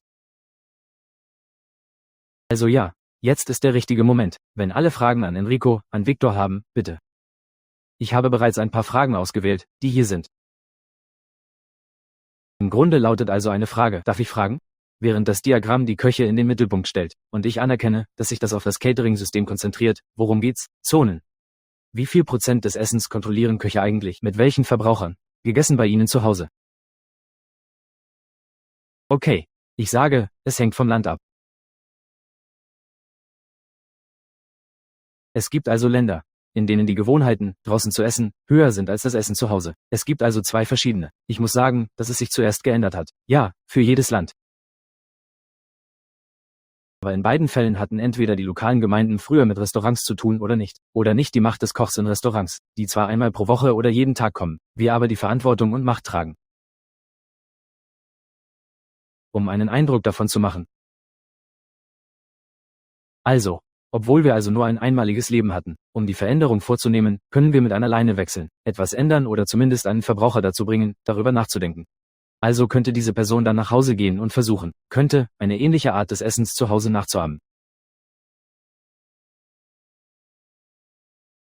Also ja, jetzt ist der richtige Moment. Wenn alle Fragen an Enrico, an Victor haben, bitte. Ich habe bereits ein paar Fragen ausgewählt, die hier sind. Im Grunde lautet also eine Frage, darf ich fragen? Während das Diagramm die Köche in den Mittelpunkt stellt, und ich anerkenne, dass sich das auf das Catering-System konzentriert, worum geht's? Zonen. Wie viel Prozent des Essens kontrollieren Köche eigentlich? Mit welchen Verbrauchern? Gegessen bei Ihnen zu Hause? Okay. Ich sage, es hängt vom Land ab. Es gibt also Länder, in denen die Gewohnheiten, draußen zu essen, höher sind als das Essen zu Hause. Es gibt also zwei verschiedene. Ich muss sagen, dass es sich zuerst geändert hat. Ja, für jedes Land. Aber in beiden Fällen hatten entweder die lokalen Gemeinden früher mit Restaurants zu tun oder nicht die Macht des Kochs in Restaurants, die zwar einmal pro Woche oder jeden Tag kommen, wir aber die Verantwortung und Macht tragen. Um einen Eindruck davon zu machen. Also, obwohl wir also nur ein einmaliges Leben hatten, um die Veränderung vorzunehmen, können wir mit einer Leine wechseln, etwas ändern oder zumindest einen Verbraucher dazu bringen, darüber nachzudenken. Also könnte diese Person dann nach Hause gehen und versuchen, eine ähnliche Art des Essens zu Hause nachzuahmen.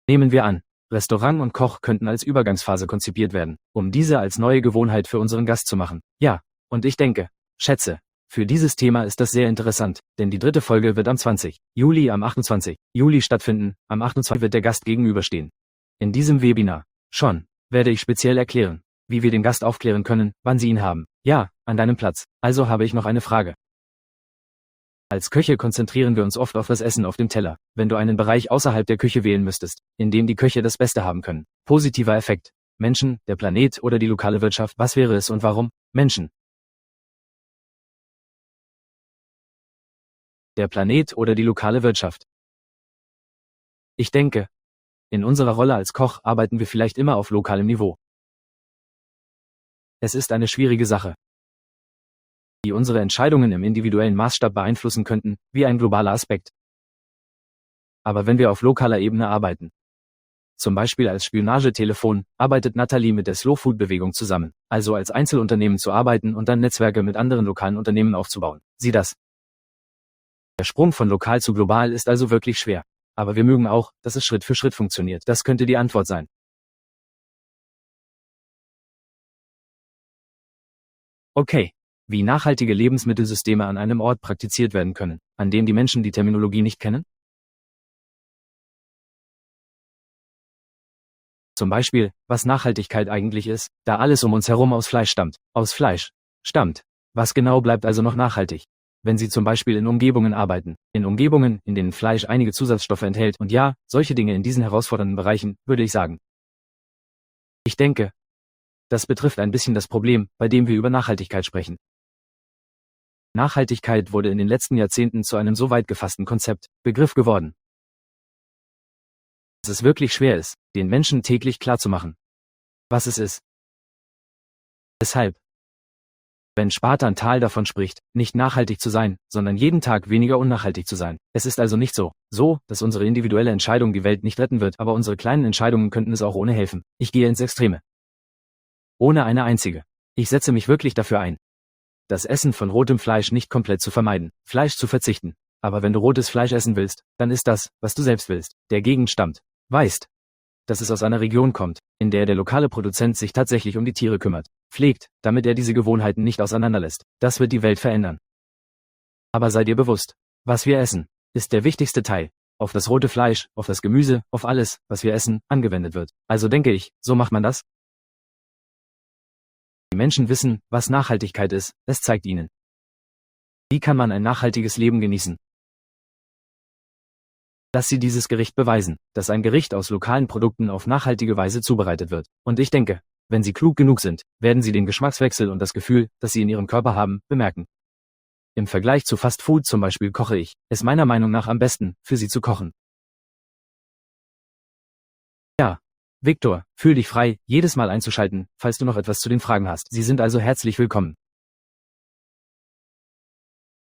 Nehmen wir an, Restaurant und Koch könnten als Übergangsphase konzipiert werden, um diese als neue Gewohnheit für unseren Gast zu machen. Ja, und ich denke, schätze, für dieses Thema ist das sehr interessant, denn die dritte Folge wird am 20. Juli am 28. Juli stattfinden, am 28. wird der Gast gegenüberstehen. In diesem Webinar, werde ich speziell erklären, wie wir den Gast aufklären können, wann sie ihn haben. Ja, an deinem Platz. Also habe ich noch eine Frage. Als Köche konzentrieren wir uns oft auf das Essen auf dem Teller. Wenn du einen Bereich außerhalb der Küche wählen müsstest, in dem die Köche das Beste haben können. Positiver Effekt. Menschen, der Planet oder die lokale Wirtschaft. Was wäre es und warum? Menschen. Der Planet oder die lokale Wirtschaft. Ich denke, In unserer Rolle als Koch arbeiten wir vielleicht immer auf lokalem Niveau. Es ist eine schwierige Sache, die unsere Entscheidungen im individuellen Maßstab beeinflussen könnten, wie ein globaler Aspekt. Aber wenn wir auf lokaler Ebene arbeiten, zum Beispiel als Spionagetelefon, arbeitet Natalie mit der Slow-Food-Bewegung zusammen, also als Einzelunternehmen zu arbeiten und dann Netzwerke mit anderen lokalen Unternehmen aufzubauen. Sieh das. Der Sprung von lokal zu global ist also wirklich schwer. Aber wir mögen auch, dass es Schritt für Schritt funktioniert. Das könnte die Antwort sein. Okay. Wie nachhaltige Lebensmittelsysteme an einem Ort praktiziert werden können, an dem die Menschen die Terminologie nicht kennen? Zum Beispiel, was Nachhaltigkeit eigentlich ist, da alles um uns herum aus Fleisch stammt. Aus Fleisch stammt. Was genau bleibt also noch nachhaltig? Wenn Sie zum Beispiel in Umgebungen arbeiten, in Umgebungen, in denen Fleisch einige Zusatzstoffe enthält und ja, solche Dinge in diesen herausfordernden Bereichen, würde ich sagen. Ich denke, das betrifft ein bisschen das Problem, bei dem wir über Nachhaltigkeit sprechen. Nachhaltigkeit wurde in den letzten Jahrzehnten zu einem so weit gefassten Konzept, Begriff geworden, dass es wirklich schwer ist, den Menschen täglich klarzumachen, was es ist. Deshalb, wenn Spartan Thal davon spricht, nicht nachhaltig zu sein, sondern jeden Tag weniger unnachhaltig zu sein. Es ist also nicht so, dass unsere individuelle Entscheidung die Welt nicht retten wird, aber unsere kleinen Entscheidungen könnten es auch ohne helfen. Ich gehe ins Extreme. Ohne eine einzige. Ich setze mich wirklich dafür ein, das Essen von rotem Fleisch nicht komplett zu vermeiden, Fleisch zu verzichten. Aber wenn du rotes Fleisch essen willst, dann ist das, was du selbst willst. Der Gegend stammt. Weißt, dass es aus einer Region kommt, in der der lokale Produzent sich tatsächlich um die Tiere kümmert, pflegt, damit er diese Gewohnheiten nicht auseinanderlässt. Das wird die Welt verändern. Aber sei dir bewusst, was wir essen, ist der wichtigste Teil. Auf das rote Fleisch, auf das Gemüse, auf alles, was wir essen, angewendet wird. Also denke ich, so macht man das. Die Menschen wissen, was Nachhaltigkeit ist, es zeigt ihnen. Wie kann man ein nachhaltiges Leben genießen? Dass sie dieses Gericht beweisen, dass ein Gericht aus lokalen Produkten auf nachhaltige Weise zubereitet wird. Und ich denke, wenn sie klug genug sind, werden sie den Geschmackswechsel und das Gefühl, das sie in ihrem Körper haben, bemerken. Im Vergleich zu Fast Food zum Beispiel koche ich, es meiner Meinung nach am besten, für sie zu kochen. Ja, Viktor, fühl dich frei, jedes Mal einzuschalten, falls du noch etwas zu den Fragen hast. Sie sind also herzlich willkommen.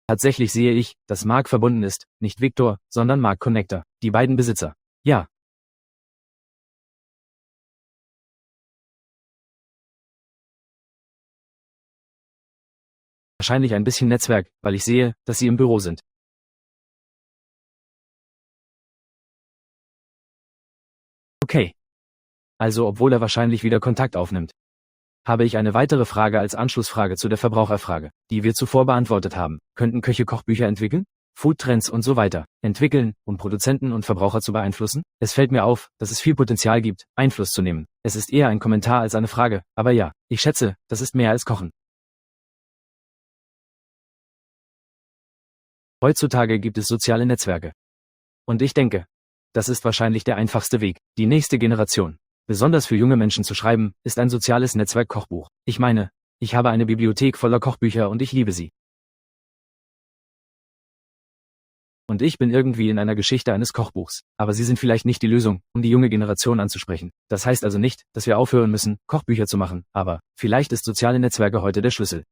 Tatsächlich sehe ich, dass Mark verbunden ist, nicht Viktor, sondern Mark Connector, die beiden Besitzer. Ja. Wahrscheinlich ein bisschen Netzwerk, weil ich sehe, dass sie im Büro sind. Okay. Also obwohl er wahrscheinlich wieder Kontakt aufnimmt, habe ich eine weitere Frage als Anschlussfrage zu der Verbraucherfrage, die wir zuvor beantwortet haben. Könnten Köche Kochbücher entwickeln? Foodtrends und so weiter entwickeln, um Produzenten und Verbraucher zu beeinflussen? Es fällt mir auf, dass es viel Potenzial gibt, Einfluss zu nehmen. Es ist eher ein Kommentar als eine Frage, aber ja, ich schätze, das ist mehr als Kochen. Heutzutage gibt es soziale Netzwerke. Und ich denke, das ist wahrscheinlich der einfachste Weg. Die nächste Generation, besonders für junge Menschen zu schreiben, ist ein soziales Netzwerk-Kochbuch. Ich meine, ich habe eine Bibliothek voller Kochbücher und ich liebe sie. Und ich bin irgendwie in einer Geschichte eines Kochbuchs. Aber sie sind vielleicht nicht die Lösung, um die junge Generation anzusprechen. Das heißt also nicht, dass wir aufhören müssen, Kochbücher zu machen, aber vielleicht ist soziale Netzwerke heute der Schlüssel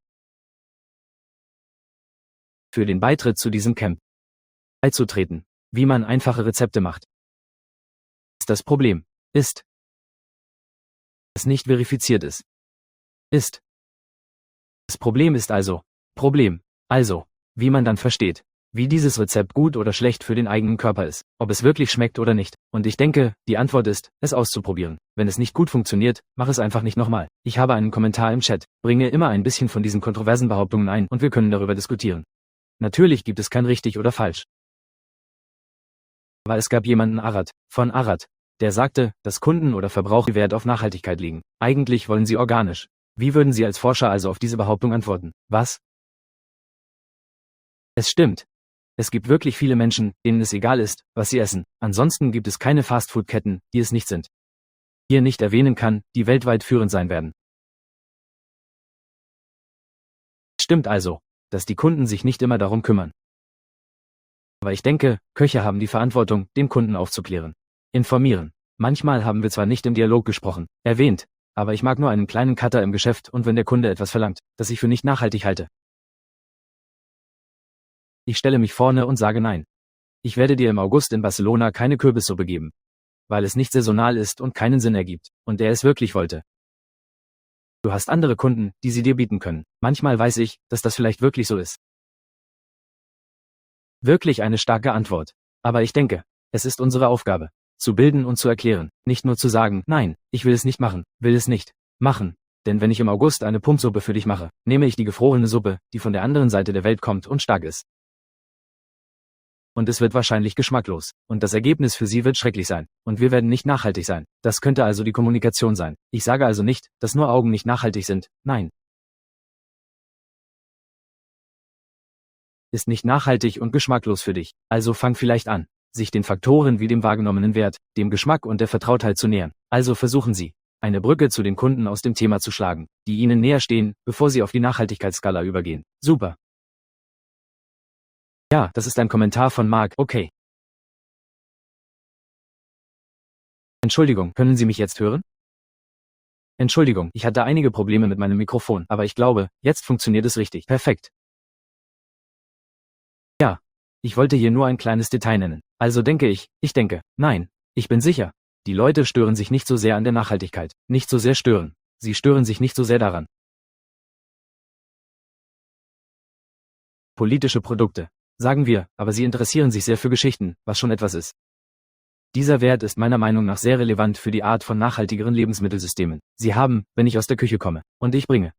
für den Beitritt zu diesem Camp. Beizutreten, wie man einfache Rezepte macht. Das Problem ist, dass nicht verifiziert ist. Das Problem ist also, wie man dann versteht, wie dieses Rezept gut oder schlecht für den eigenen Körper ist, ob es wirklich schmeckt oder nicht. Und ich denke, die Antwort ist, es auszuprobieren. Wenn es nicht gut funktioniert, mach es einfach nicht nochmal. Ich habe einen Kommentar im Chat, bringe immer ein bisschen von diesen kontroversen Behauptungen ein und wir können darüber diskutieren. Natürlich gibt es kein richtig oder falsch. Aber es gab jemanden von Arad, der sagte, dass Kunden oder Verbraucher Wert auf Nachhaltigkeit legen. Eigentlich wollen sie organisch. Wie würden Sie als Forscher also auf diese Behauptung antworten? Was? Es stimmt. Es gibt wirklich viele Menschen, denen es egal ist, was sie essen. Ansonsten gibt es keine Fastfood-Ketten, die es nicht sind. Hier nicht erwähnen kann, die weltweit führend sein werden. Stimmt also, dass die Kunden sich nicht immer darum kümmern. Aber ich denke, Köche haben die Verantwortung, den Kunden aufzuklären. Informieren. Manchmal haben wir zwar nicht im Dialog gesprochen, erwähnt, aber ich mag nur einen kleinen Cutter im Geschäft und wenn der Kunde etwas verlangt, das ich für nicht nachhaltig halte. Ich stelle mich vorne und sage nein. Ich werde dir im August in Barcelona keine Kürbissuppe geben, weil es nicht saisonal ist und keinen Sinn ergibt, und der es wirklich wollte. Du hast andere Kunden, die sie dir bieten können. Manchmal weiß ich, dass das vielleicht wirklich so ist. Wirklich eine starke Antwort. Aber ich denke, es ist unsere Aufgabe, zu bilden und zu erklären, nicht nur zu sagen, nein, ich will es nicht machen, will es nicht machen. Denn wenn ich im August eine Pumpsuppe für dich mache, nehme ich die gefrorene Suppe, die von der anderen Seite der Welt kommt und stark ist. Und es wird wahrscheinlich geschmacklos. Und das Ergebnis für sie wird schrecklich sein. Und wir werden nicht nachhaltig sein. Das könnte also die Kommunikation sein. Ich sage also nicht, dass nur Augen nicht nachhaltig sind. Nein. Ist nicht nachhaltig und geschmacklos für dich. Also fang vielleicht an, sich den Faktoren wie dem wahrgenommenen Wert, dem Geschmack und der Vertrautheit zu nähern. Also versuchen Sie, eine Brücke zu den Kunden aus dem Thema zu schlagen, die Ihnen näher stehen, bevor Sie auf die Nachhaltigkeitsskala übergehen. Super. Ja, das ist ein Kommentar von Mark. Okay. Entschuldigung, können Sie mich jetzt hören? Entschuldigung, ich hatte einige Probleme mit meinem Mikrofon, aber ich glaube, jetzt funktioniert es richtig. Perfekt. Ja, ich wollte hier nur ein kleines Detail nennen. Also denke ich denke, nein, ich bin sicher. Die Leute stören sich nicht so sehr an der Nachhaltigkeit. Nicht so sehr stören. Sie stören sich nicht so sehr daran. Politische Produkte. Sagen wir, aber sie interessieren sich sehr für Geschichten, was schon etwas ist. Dieser Wert ist meiner Meinung nach sehr relevant für die Art von nachhaltigeren Lebensmittelsystemen. Sie haben, wenn ich aus der Küche komme, und ich bringe.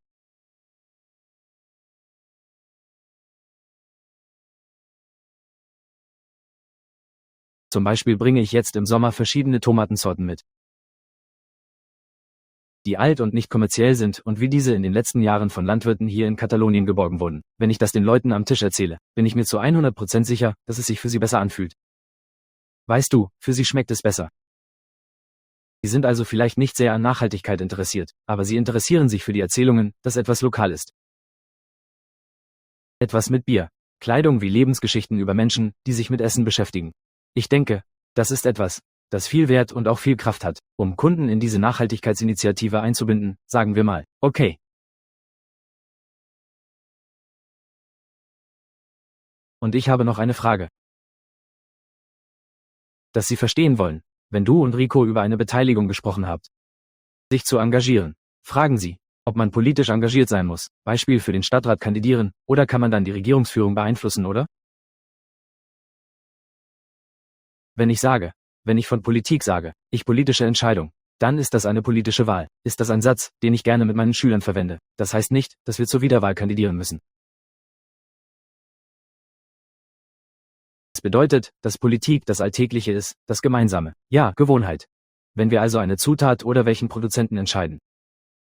Zum Beispiel bringe ich jetzt im Sommer verschiedene Tomatensorten mit, die alt und nicht kommerziell sind und wie diese in den letzten Jahren von Landwirten hier in Katalonien geborgen wurden. Wenn ich das den Leuten am Tisch erzähle, bin ich mir zu 100% sicher, dass es sich für sie besser anfühlt. Weißt du, für sie schmeckt es besser. Sie sind also vielleicht nicht sehr an Nachhaltigkeit interessiert, aber sie interessieren sich für die Erzählungen, dass etwas lokal ist. Etwas mit Bier, Kleidung wie Lebensgeschichten über Menschen, die sich mit Essen beschäftigen. Ich denke, das ist etwas, das viel Wert und auch viel Kraft hat, um Kunden in diese Nachhaltigkeitsinitiative einzubinden, sagen wir mal. Okay. Und ich habe noch eine Frage. Dass Sie verstehen wollen, wenn du und Rico über eine Beteiligung gesprochen habt. Sich zu engagieren. Fragen Sie, ob man politisch engagiert sein muss, Beispiel für den Stadtrat kandidieren, oder kann man dann die Regierungsführung beeinflussen, oder? Wenn ich sage, wenn ich von Politik sage, ich politische Entscheidung, dann ist das eine politische Wahl. Ist das ein Satz, den ich gerne mit meinen Schülern verwende. Das heißt nicht, dass wir zur Wiederwahl kandidieren müssen. Es bedeutet, dass Politik das Alltägliche ist, das Gemeinsame. Ja, Gewohnheit. Wenn wir also eine Zutat oder welchen Produzenten entscheiden,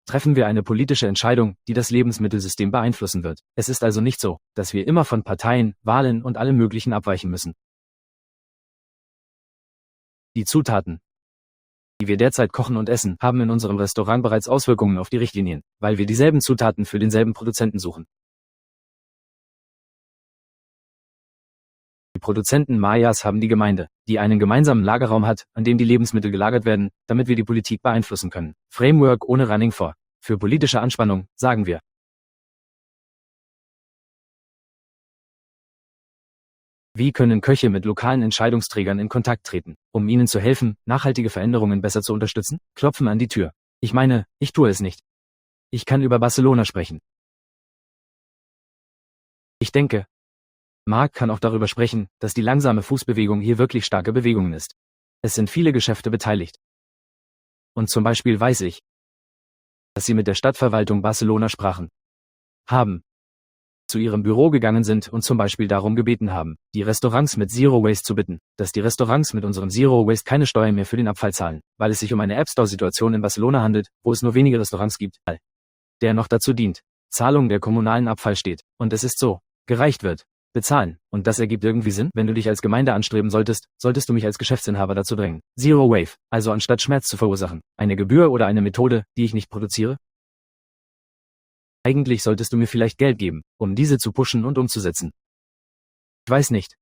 treffen wir eine politische Entscheidung, die das Lebensmittelsystem beeinflussen wird. Es ist also nicht so, dass wir immer von Parteien, Wahlen und allem Möglichen abweichen müssen. Die Zutaten, die wir derzeit kochen und essen, haben in unserem Restaurant bereits Auswirkungen auf die Richtlinien, weil wir dieselben Zutaten für denselben Produzenten suchen. Die Produzenten Mayas haben die Gemeinde, die einen gemeinsamen Lagerraum hat, an dem die Lebensmittel gelagert werden, damit wir die Politik beeinflussen können. Framework ohne Running vor. Für politische Anspannung, sagen wir. Wie können Köche mit lokalen Entscheidungsträgern in Kontakt treten, um ihnen zu helfen, nachhaltige Veränderungen besser zu unterstützen? Klopfen an die Tür. Ich meine, ich tue es nicht. Ich kann über Barcelona sprechen. Ich denke, Marc kann auch darüber sprechen, dass die langsame Fußbewegung hier wirklich starke Bewegungen ist. Es sind viele Geschäfte beteiligt. Und zum Beispiel weiß ich, dass sie mit der Stadtverwaltung Barcelona sprachen, haben, zu ihrem Büro gegangen sind und zum Beispiel darum gebeten haben, die Restaurants mit Zero Waste zu bitten, dass die Restaurants mit unserem Zero Waste keine Steuern mehr für den Abfall zahlen, weil es sich um eine App Store-Situation in Barcelona handelt, wo es nur wenige Restaurants gibt, der noch dazu dient, Zahlung der kommunalen Abfall steht. Und es ist so, gereicht wird, bezahlen. Und das ergibt irgendwie Sinn, wenn du dich als Gemeinde anstreben solltest, solltest du mich als Geschäftsinhaber dazu drängen. Zero Wave, also anstatt Schmerz zu verursachen, eine Gebühr oder eine Methode, die ich nicht produziere? Eigentlich solltest du mir vielleicht Geld geben, um diese zu pushen und umzusetzen. Ich weiß nicht,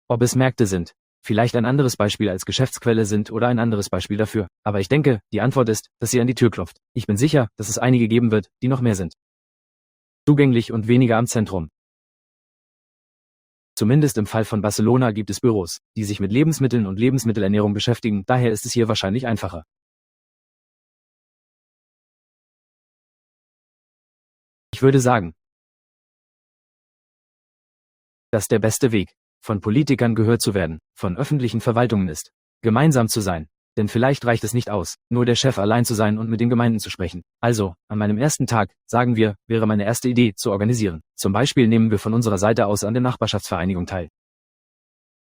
ob es Märkte sind, vielleicht ein anderes Beispiel als Geschäftsquelle sind oder ein anderes Beispiel dafür. Aber ich denke, die Antwort ist, dass sie an die Tür klopft. Ich bin sicher, dass es einige geben wird, die noch mehr sind. Zugänglich und weniger am Zentrum. Zumindest im Fall von Barcelona gibt es Büros, die sich mit Lebensmitteln und Lebensmittelernährung beschäftigen, daher ist es hier wahrscheinlich einfacher. Ich würde sagen, dass der beste Weg, von Politikern gehört zu werden, von öffentlichen Verwaltungen ist, gemeinsam zu sein. Denn vielleicht reicht es nicht aus, nur der Chef allein zu sein und mit den Gemeinden zu sprechen. Also, an meinem ersten Tag, sagen wir, wäre meine erste Idee, zu organisieren. Zum Beispiel nehmen wir von unserer Seite aus an der Nachbarschaftsvereinigung teil.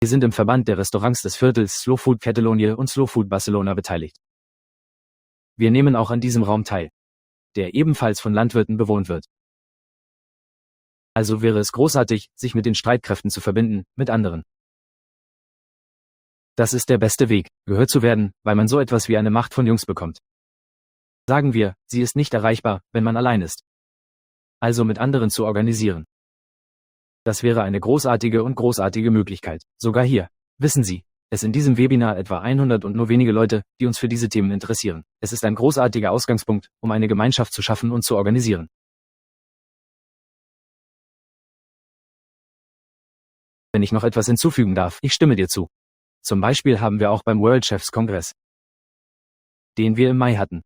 Wir sind im Verband der Restaurants des Viertels Slow Food Catalonia und Slow Food Barcelona beteiligt. Wir nehmen auch an diesem Raum teil, der ebenfalls von Landwirten bewohnt wird. Also wäre es großartig, sich mit den Streitkräften zu verbinden, mit anderen. Das ist der beste Weg, gehört zu werden, weil man so etwas wie eine Macht von Jungs bekommt. Sagen wir, sie ist nicht erreichbar, wenn man allein ist. Also mit anderen zu organisieren. Das wäre eine großartige Möglichkeit. Sogar hier. Wissen Sie, es in diesem Webinar etwa 100 und nur wenige Leute, die uns für diese Themen interessieren. Es ist ein großartiger Ausgangspunkt, um eine Gemeinschaft zu schaffen und zu organisieren. Wenn ich noch etwas hinzufügen darf, ich stimme dir zu. Zum Beispiel haben wir auch beim World Chefs Kongress, den wir im Mai hatten,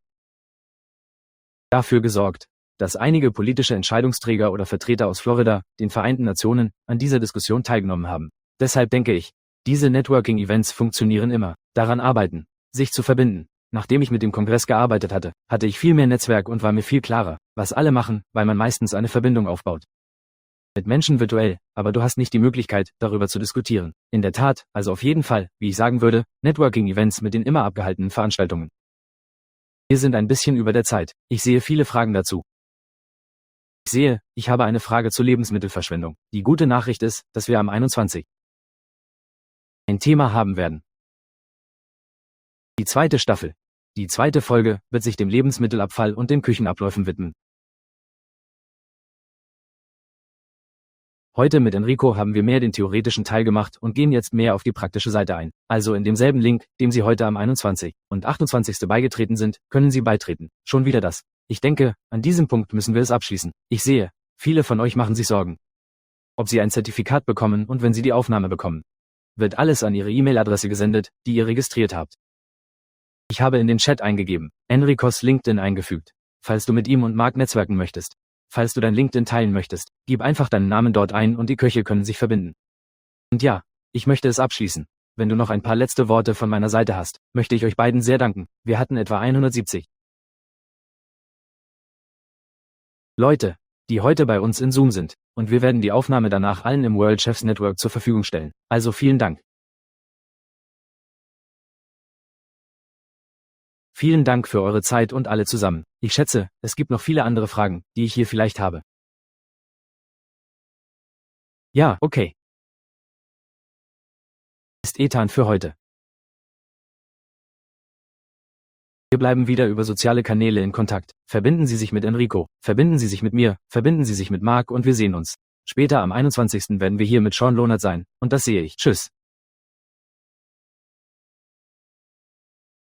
dafür gesorgt, dass einige politische Entscheidungsträger oder Vertreter aus Florida, den Vereinten Nationen, an dieser Diskussion teilgenommen haben. Deshalb denke ich, diese Networking-Events funktionieren immer. Daran arbeiten, sich zu verbinden. Nachdem ich mit dem Kongress gearbeitet hatte, hatte ich viel mehr Netzwerk und war mir viel klarer, was alle machen, weil man meistens eine Verbindung aufbaut. Mit Menschen virtuell, aber du hast nicht die Möglichkeit, darüber zu diskutieren. In der Tat, also auf jeden Fall, wie ich sagen würde, Networking-Events mit den immer abgehaltenen Veranstaltungen. Wir sind ein bisschen über der Zeit. Ich sehe viele Fragen dazu. Ich habe eine Frage zur Lebensmittelverschwendung. Die gute Nachricht ist, dass wir am 21. ein Thema haben werden. Die zweite Staffel, die zweite Folge, wird sich dem Lebensmittelabfall und den Küchenabläufen widmen. Heute mit Enrico haben wir mehr den theoretischen Teil gemacht und gehen jetzt mehr auf die praktische Seite ein. Also in demselben Link, dem Sie heute am 21. und 28. beigetreten sind, können Sie beitreten. Schon wieder das. Ich denke, an diesem Punkt müssen wir es abschließen. Ich sehe, viele von euch machen sich Sorgen, ob Sie ein Zertifikat bekommen und wenn Sie die Aufnahme bekommen, wird alles an Ihre E-Mail-Adresse gesendet, die ihr registriert habt. Ich habe in den Chat eingegeben, Enricos LinkedIn eingefügt. Falls du mit ihm und Marc netzwerken möchtest, falls du dein LinkedIn teilen möchtest, gib einfach deinen Namen dort ein und die Köche können sich verbinden. Und ja, ich möchte es abschließen. Wenn du noch ein paar letzte Worte von meiner Seite hast, möchte ich euch beiden sehr danken. Wir hatten etwa 170 Leute, die heute bei uns in Zoom sind, und wir werden die Aufnahme danach allen im World Chefs Network zur Verfügung stellen. Also vielen Dank. Vielen Dank für eure Zeit und alle zusammen. Ich schätze, es gibt noch viele andere Fragen, die ich hier vielleicht habe. Ja, okay. Ist Ethan für heute. Wir bleiben wieder über soziale Kanäle in Kontakt. Verbinden Sie sich mit Enrico, verbinden Sie sich mit mir, verbinden Sie sich mit Marc und wir sehen uns. Später am 21. werden wir hier mit Sean Lohnert sein, und das sehe ich. Tschüss.